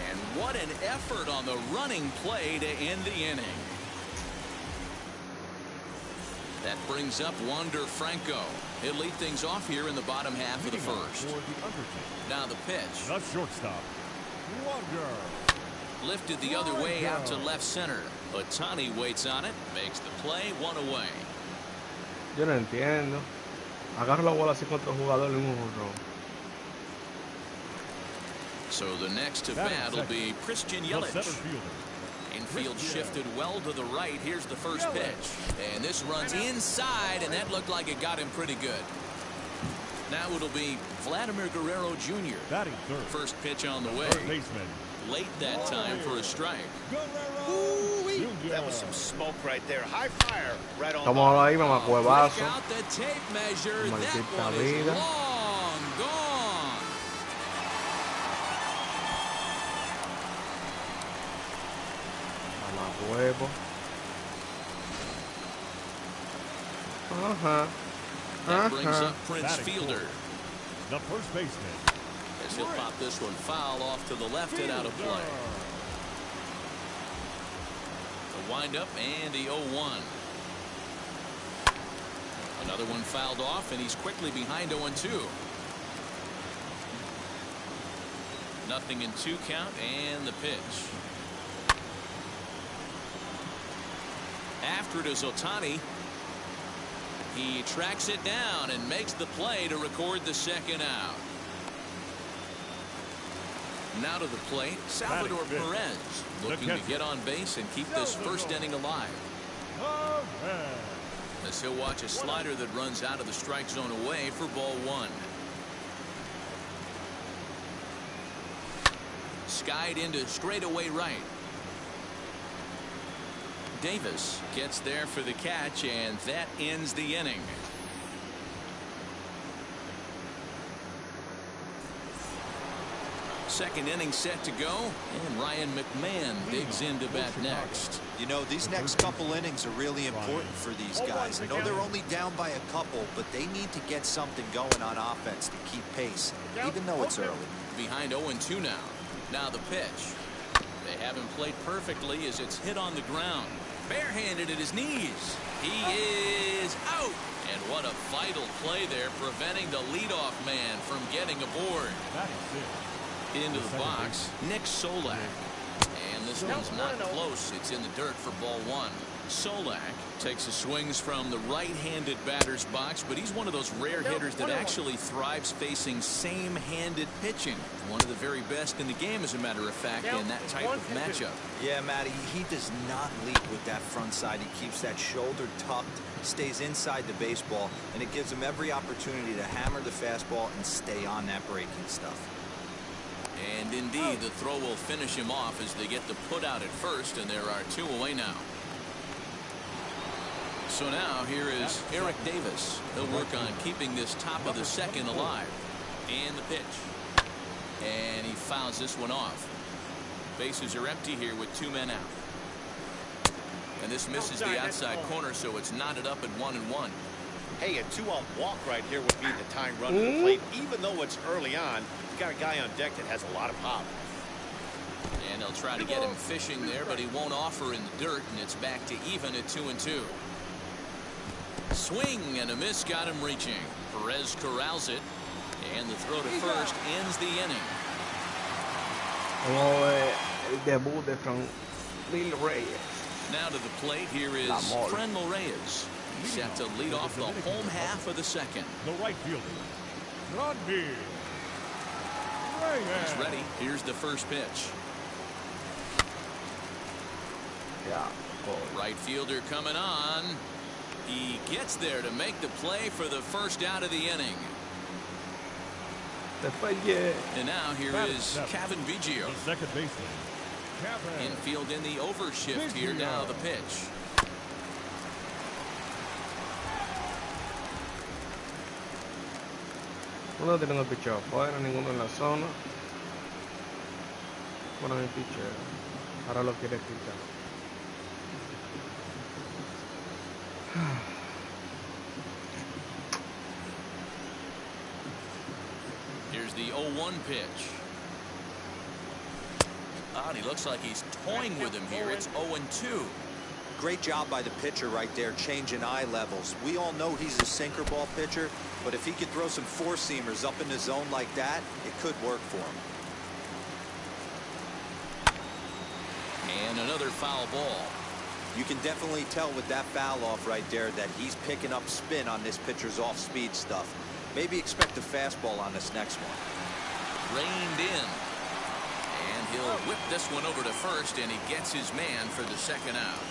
And what an effort on the running play to end the inning. That brings up Wander Franco. He'll lead things off here in the bottom half of the first. Now the pitch. The shortstop, Wander. Lifted the other way out to left center. Ohtani waits on it. Makes the play. 1 away. Yo no entiendo. Agarra la bola así contra el jugador en un jonrón. So the next to bat will be Christian Yelich. Infield shifted well to the right. Here's the first pitch. And this runs inside, and that looked like it got him pretty good. Now it'll be Vladimir Guerrero Jr. First pitch on the way. Late that time for a strike. That was some smoke right there. High fire right on. Estamos ahí, mamacuevazo. Out the tape measure. That one is long gone. Mamacuevo. That brings up Prince Fielder. The first baseman. As he'll pop this one foul off to the left and out of play. The windup and the 0-1. Another one fouled off, and he's quickly behind 0-2. Nothing in 2 count, and the pitch. After it is Ohtani. He tracks it down and makes the play to record the second out. Now to the plate, Salvador Perez looking to get on base and keep this first inning alive. As he'll watch a slider that runs out of the strike zone away for ball 1. Skied into straightaway right. Davis gets there for the catch, and that ends the inning. Second inning set to go, and Ryan McMahon digs in to bat next. You know, these next couple innings are really important for these guys. I know they're only down by a couple, but they need to get something going on offense to keep pace, even though it's early. Behind 0-2 now. Now the pitch. They haven't played perfectly as it's hit on the ground. Barehanded at his knees. He is out. And what a vital play there, preventing the leadoff man from getting aboard. Into the box, Nick Solak. And this one's not close. It's in the dirt for ball 1. Solak takes the swings from the right-handed batter's box, but he's one of those rare hitters that actually thrives facing same-handed pitching. One of the very best in the game, as a matter of fact, in that type of matchup. Yeah, Matty, he does not lead with that front side. He keeps that shoulder tucked, stays inside the baseball, and it gives him every opportunity to hammer the fastball and stay on that breaking stuff. And indeed, the throw will finish him off as they get the put out at first, and there are 2 away now. So now here is Eric Davis. He'll work on keeping this top of the second alive. And the pitch. And he fouls this one off. Bases are empty here with 2 men out. And this misses the outside corner, so it's knotted up at 1-1. Hey, a 2-out walk right here would be the time run to the plate. Even though it's early on, you got a guy on deck that has a lot of pop. And they'll try to get him fishing there, but he won't offer in the dirt, and it's back to even at 2-2. Swing and a miss got him reaching. Perez corrals it, and the throw to first ends the inning. Como el debut de Fernando Reyes. Now to the plate, here is Fernando Reyes. Set to lead off the home half of the second. The right fielder, Vladimir Guerrero. He's ready. Here's the first pitch. Yeah. Right fielder coming on. He gets there to make the play for the first out of the inning. And now here is Kevin Biggio. Second baseman. Infield in the overshift here. Now the pitch. Uno tiene el picheo afuera, ninguno en la zona. Bueno, mi picheo. Ahora lo quiere quitar. Here's the 0-1 pitch. And he looks like he's toying with him here. It's 0-2. Great job by the pitcher right there, changing eye levels. We all know he's a sinker ball pitcher, but if he could throw some four-seamers up in the zone like that, it could work for him. And another foul ball. You can definitely tell with that foul off right there that he's picking up spin on this pitcher's off-speed stuff. Maybe expect a fastball on this next one. Reined in. And he'll whip this one over to first, and he gets his man for the second out.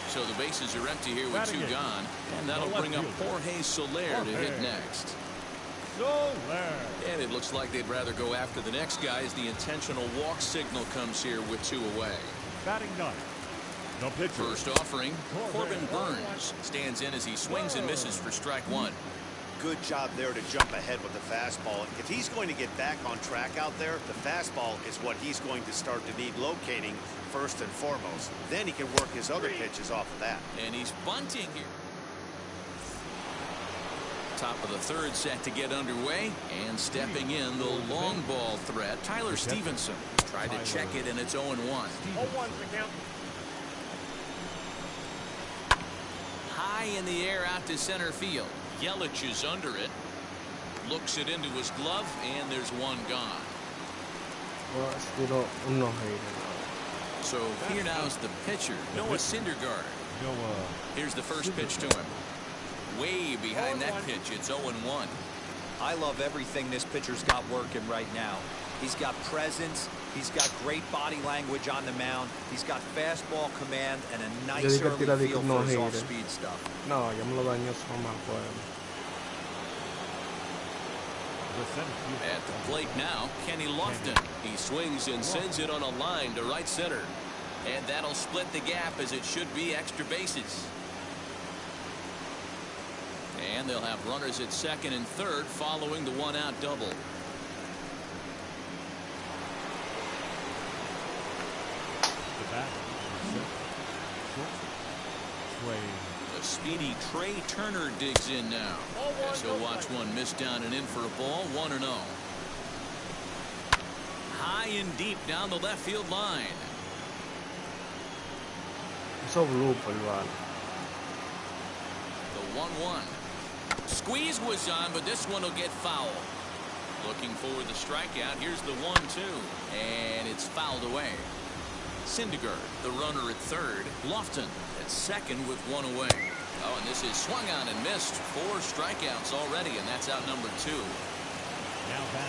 So the bases are empty here with two gone, and that'll bring up Jorge Soler to hit next. And it looks like they'd rather go after the next guy as the intentional walk signal comes here with two away. Batting ninth. No pitcher. First offering, Corbin Burns stands in as he swings and misses for strike one. Good job there to jump ahead with the fastball. If he's going to get back on track out there, the fastball is what he's going to start to need locating first and foremost. Then he can work his other pitches off of that. And he's bunting here. Top of the third set to get underway, and stepping in the long ball threat, Tyler Stevenson. Tried to check it, and it's 0-1. 0-1's the count. High in the air out to center field. Yelich is under it. Looks it into his glove, and there's one gone. So here now's the pitcher, Noah Syndergaard. Here's the first pitch to him. Way behind that pitch, it's 0-1. I love everything this pitcher's got working right now. He's got presence. He's got great body language on the mound. He's got fastball command and a nice early feel for his off-speed stuff. No, ya me lo dañó so mal. At the plate now, Kenny Lofton. He swings and sends it on a line to right center. And that'll split the gap as it should be extra bases. And they'll have runners at second and third following the one-out double. The speedy Trey Turner digs in now. As he'll watch one miss down and in for a ball. 1-0. High and deep down the left field line. So blue for the 1-1. Squeeze was on, but this one will get foul. Looking for the strikeout. Here's the 1-2, and it's fouled away. Syndergaard, the runner at third. Lofton at second with one away. Oh, and this is swung on and missed. 4 strikeouts already, and that's out number 2.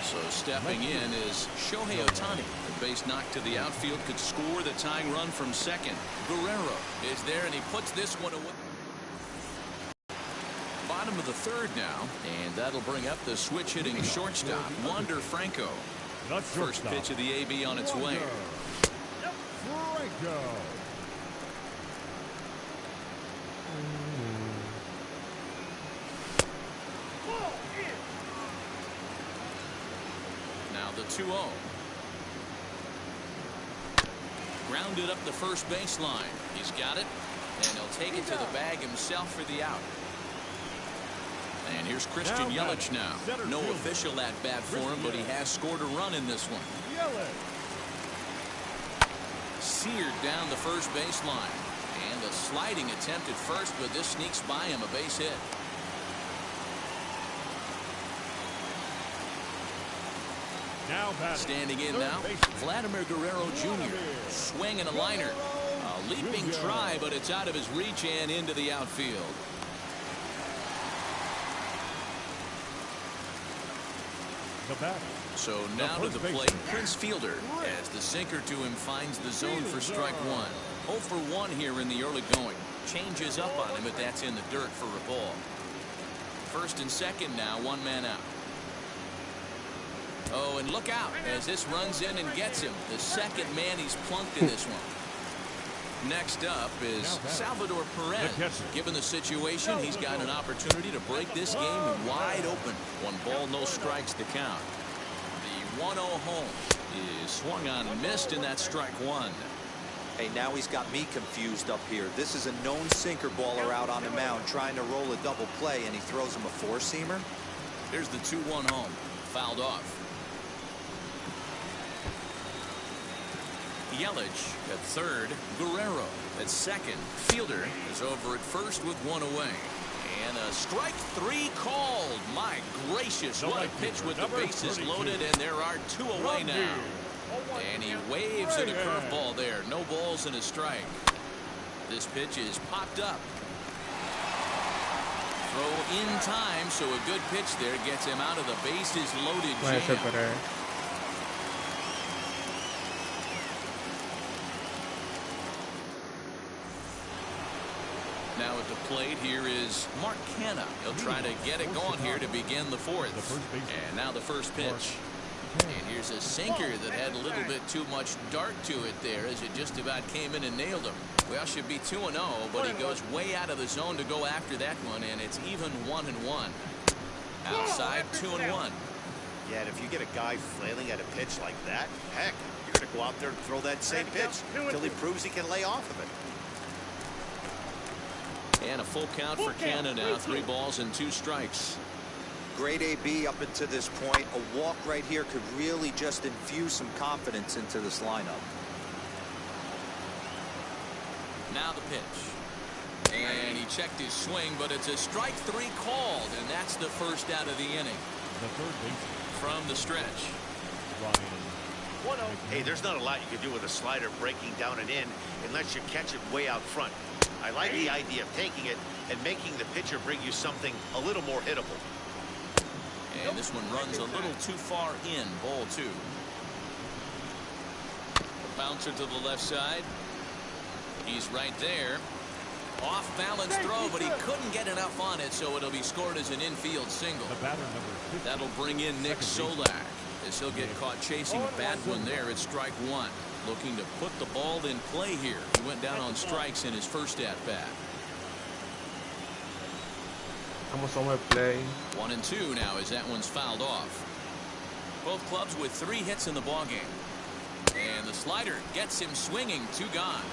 So stepping in is Shohei Ohtani. The base knock to the outfield could score the tying run from second. Guerrero is there, and he puts this one away. Bottom of the third now, and that'll bring up the switch hitting shortstop, Wander Franco. First pitch of the AB on its way. Now the 2-0. Grounded up the first baseline. He's got it, and he'll take it to the bag himself for the out. And here's Christian Yelich now. No official at bat for him, but he has scored a run in this one. Seared down the first baseline. And a sliding attempt at first, but this sneaks by him, a base hit. Standing in now, Vladimir Guerrero Jr. swinging a liner. A leaping try, but it's out of his reach and into the outfield. So now to the plate, Prince Fielder, as the sinker to him finds the zone for strike one. 0 for 1 here in the early going. changes up on him, but that's in the dirt for a ball. First and second now, one man out. Oh, and look out as this runs in and gets him. The second man he's plunked in this one. Next up is Salvador Perez. Given the situation, he's got an opportunity to break this game wide open. 1 ball, no strikes to count. The 1-0 home is swung on and missed, and that's strike 1. Hey, now he's got me confused up here. This is a known sinker baller out on the mound trying to roll a double play, and he throws him a 4-seamer. Here's the 2-1 home. Fouled off. Yelich at third. Guerrero at second. Fielder is over at first with 1 away. And a strike 3 called. My gracious, what a pitch with the bases loaded, and there are 2 away now. And he waves at a curveball there. No balls and a strike. This pitch is popped up. Throw in time, so a good pitch there gets him out of the bases loaded jam. Now at the plate here is Mark Canha. He'll try to get it going here to begin the 4th. And now the first pitch. And here's a sinker that had a little bit too much dart to it there as it just about came in and nailed him. Well, should be 2-0, but he goes way out of the zone to go after that one, and it's even 1-1. Outside 2-1. Yeah, and if you get a guy flailing at a pitch like that, heck, you're going to go out there and throw that same pitch until he proves he can lay off of it. And a full count for Canha now. 3 balls and 2 strikes. Great AB up until this point. A walk right here could really just infuse some confidence into this lineup. Now the pitch. And he checked his swing, but it's a strike 3 called, and that's the first out of the inning. The third baseman. From the stretch. Hey, there's not a lot you can do with a slider breaking down and in unless you catch it way out front. I like the idea of taking it and making the pitcher bring you something a little more hittable. And this one runs a little too far in. Ball 2. Bouncer to the left side. He's right there. Off balance throw, but he couldn't get enough on it, so it'll be scored as an infield single. That'll bring in Nick Solak as he'll get caught chasing a bad one there at strike 1. Looking to put the ball in play here. He went down on strikes in his first at-bat. Vamos on play. 1-2 now as that one's fouled off. Both clubs with 3 hits in the ballgame. And the slider gets him swinging. 2 gone.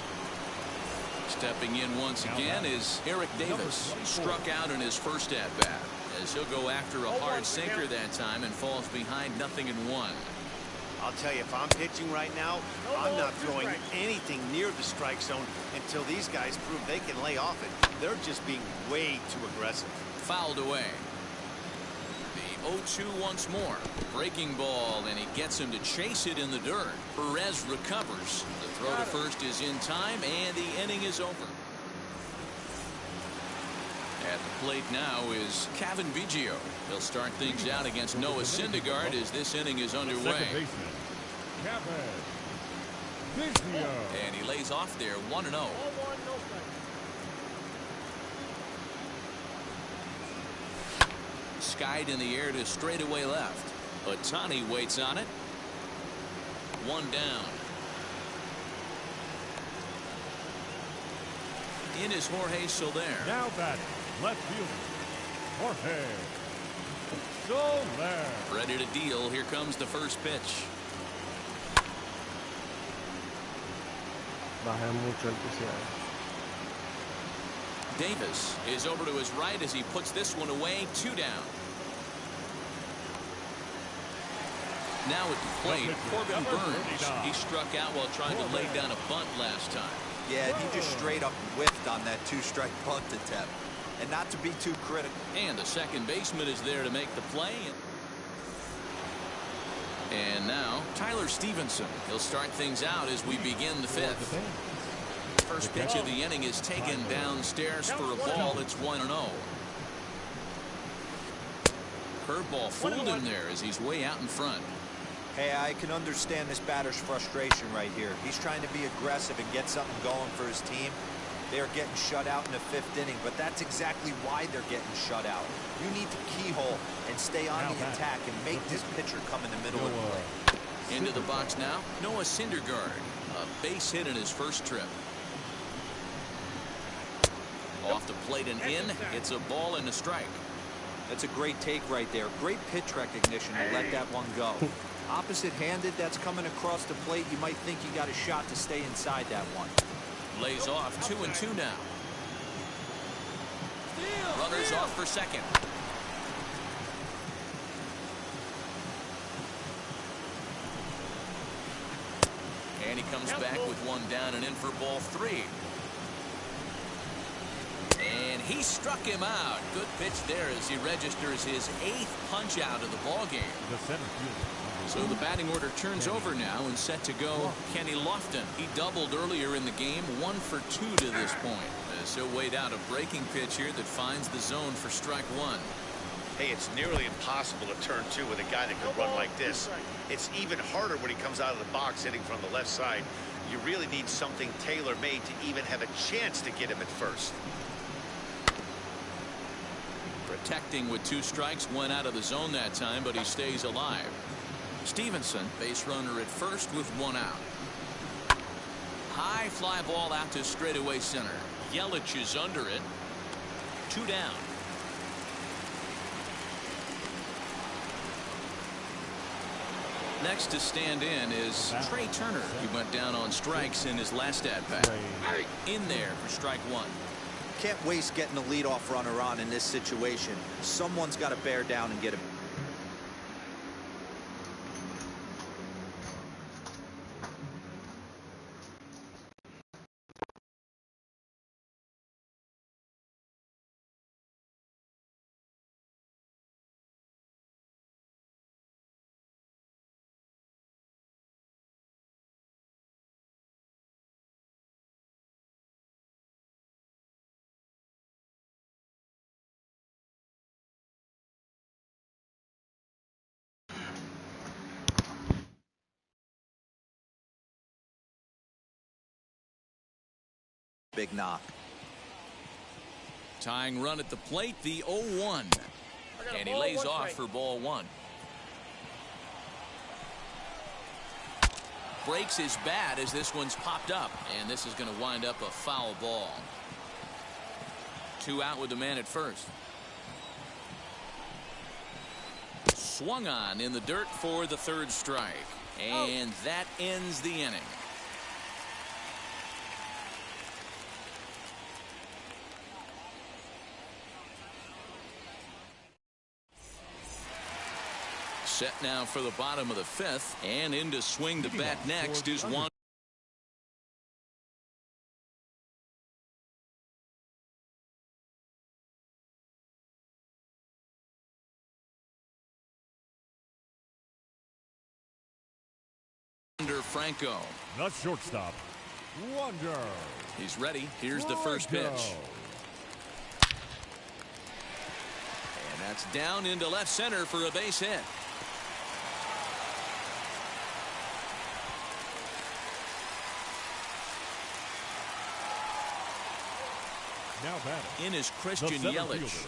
Stepping in once again is Eric Davis. Struck out in his first at-bat as he'll go after a hard sinker that time and falls behind 0-1. I'll tell you, if I'm pitching right now, I'm not throwing anything near the strike zone until these guys prove they can lay off it. They're just being way too aggressive. Fouled away. The 0-2 once more. Breaking ball, and he gets him to chase it in the dirt. Perez recovers. The throw to first is in time, and the inning is over. At the plate now is Cavan Biggio. He'll start things out against Noah Syndergaard as this inning is underway. And he lays off there 1-0. Skied in the air to straightaway left. Ohtani waits on it. 1 down. In is Jorge Soler. Now batting, left fielder, Jorge Soler. Ready to deal. Here comes the first pitch. Baja mucho el entusiasmo. Davis is over to his right as he puts this one away. 2 down. Now at the plate, Corbin Burns. He struck out while trying to lay down a bunt last time. Yeah, he just straight up whiffed on that 2-strike bunt attempt. And not to be too critical. And the second baseman is there to make the play. And now Tyler Stevenson. He'll start things out as we begin the 5th. First pitch of the inning is taken downstairs for a ball. It's 1-0. Curveball fooled him there as he's way out in front. Hey, I can understand this batter's frustration right here. He's trying to be aggressive and get something going for his team, They are getting shut out in the 5th inning, but that's exactly why they're getting shut out. You need to keyhole and stay on the attack and make this pitcher come in the middle of the plate. Into the box now, Noah Syndergaard. A base hit in his first trip. Off the plate and in. It's a ball and a strike. That's a great take right there. Great pitch recognition to let that one go. Opposite-handed, that's coming across the plate. You might think you got a shot to stay inside that one. Lays off 2-2 now. Runners off for second. And he comes back with one down and in for ball 3. And he struck him out. Good pitch there as he registers his 8th punch out of the ball game. The center fielder. So the batting order turns over now and set to go Kenny Lofton. He doubled earlier in the game, 1 for 2 to this point. As he'll wait out a breaking pitch here that finds the zone for strike 1. Hey, it's nearly impossible to turn 2 with a guy that can run like this. It's even harder when he comes out of the box hitting from the left side. You really need something tailor-made to even have a chance to get him at first. Protecting with 2 strikes, went out of the zone that time, but he stays alive. Stevenson, base runner at first with 1 out. High fly ball out to straightaway center. Yelich is under it. 2 down. Next to stand in is Trey Turner. He went down on strikes in his last at bat. In there for strike 1. Can't waste getting a leadoff runner on in this situation. Someone's got to bear down and get him. Big knock. Tying run at the plate, the 0-1. And he lays off for ball 1. Breaks his bat as this one's popped up. And this is going to wind up a foul ball. 2 out with the man at first. Swung on in the dirt for the 3rd strike. And that ends the inning. Set now for the bottom of the 5th, and in to swing the bat next is Wander Franco. The shortstop, Wander. He's ready. Here's the first pitch. And that's down into left center for a base hit. In is Christian Yelich.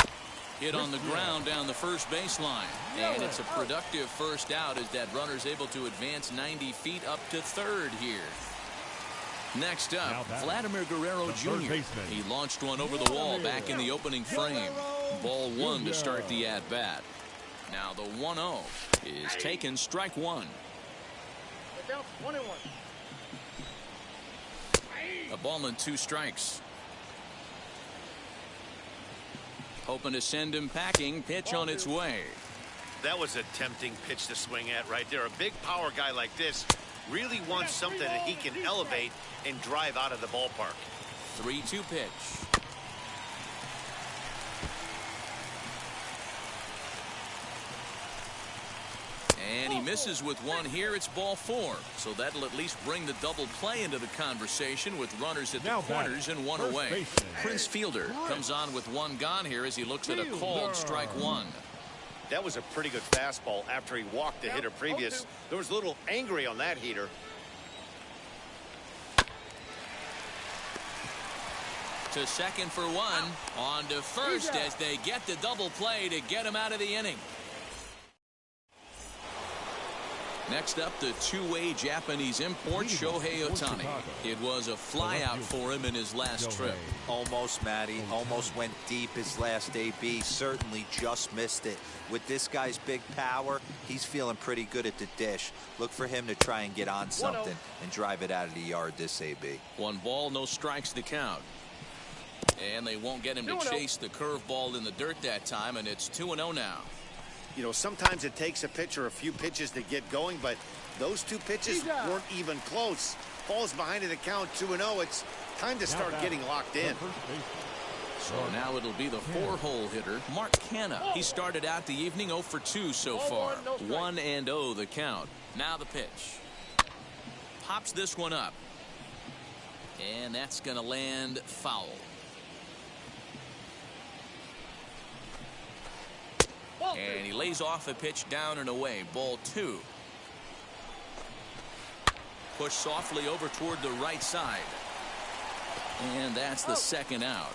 Hit on the ground down the first baseline. And it's a productive first out as that runner's able to advance 90 feet up to 3rd here. Next up, Vladimir Guerrero Jr. He launched one over the wall back in the opening frame. Ball 1 to start the at-bat. Now the 1-0 is taken, strike 1. A ball and 2 strikes. Hoping to send him packing. Pitch on its way. That was a tempting pitch to swing at right there. A big power guy like this really wants something that he can elevate and drive out of the ballpark. 3-2 pitch. And he misses with one here. It's ball 4. So that'll at least bring the double play into the conversation with runners at the corners and 1 away. Prince Fielder comes on with 1 gone here as he looks at a called strike 1. That was a pretty good fastball after he walked the hitter previous. There was a little angry on that heater. To second for one. On to first as they get the double play to get him out of the inning. Next up, the two-way Japanese import, Shohei Ohtani. It was a flyout for him in his last trip. Almost, Matty. Almost went deep his last AB. Certainly just missed it. With this guy's big power, he's feeling pretty good at the dish. Look for him to try and get on something and drive it out of the yard this AB. 1 ball, no strikes to count. And they won't get him to chase the curveball in the dirt that time, and it's 2-0 now. You know, sometimes it takes a pitcher a few pitches to get going, but those 2 pitches weren't even close. Ball's behind in the count, 2-0. It's time to start getting locked in. So now it'll be the 4-hole hitter, Mark Canha. He started out the evening 0 for 2 so far. 1-0 the count. Now the pitch. Pops this one up. And that's going to land foul. And he lays off a pitch down and away. Ball 2. Push softly over toward the right side. And that's the second out.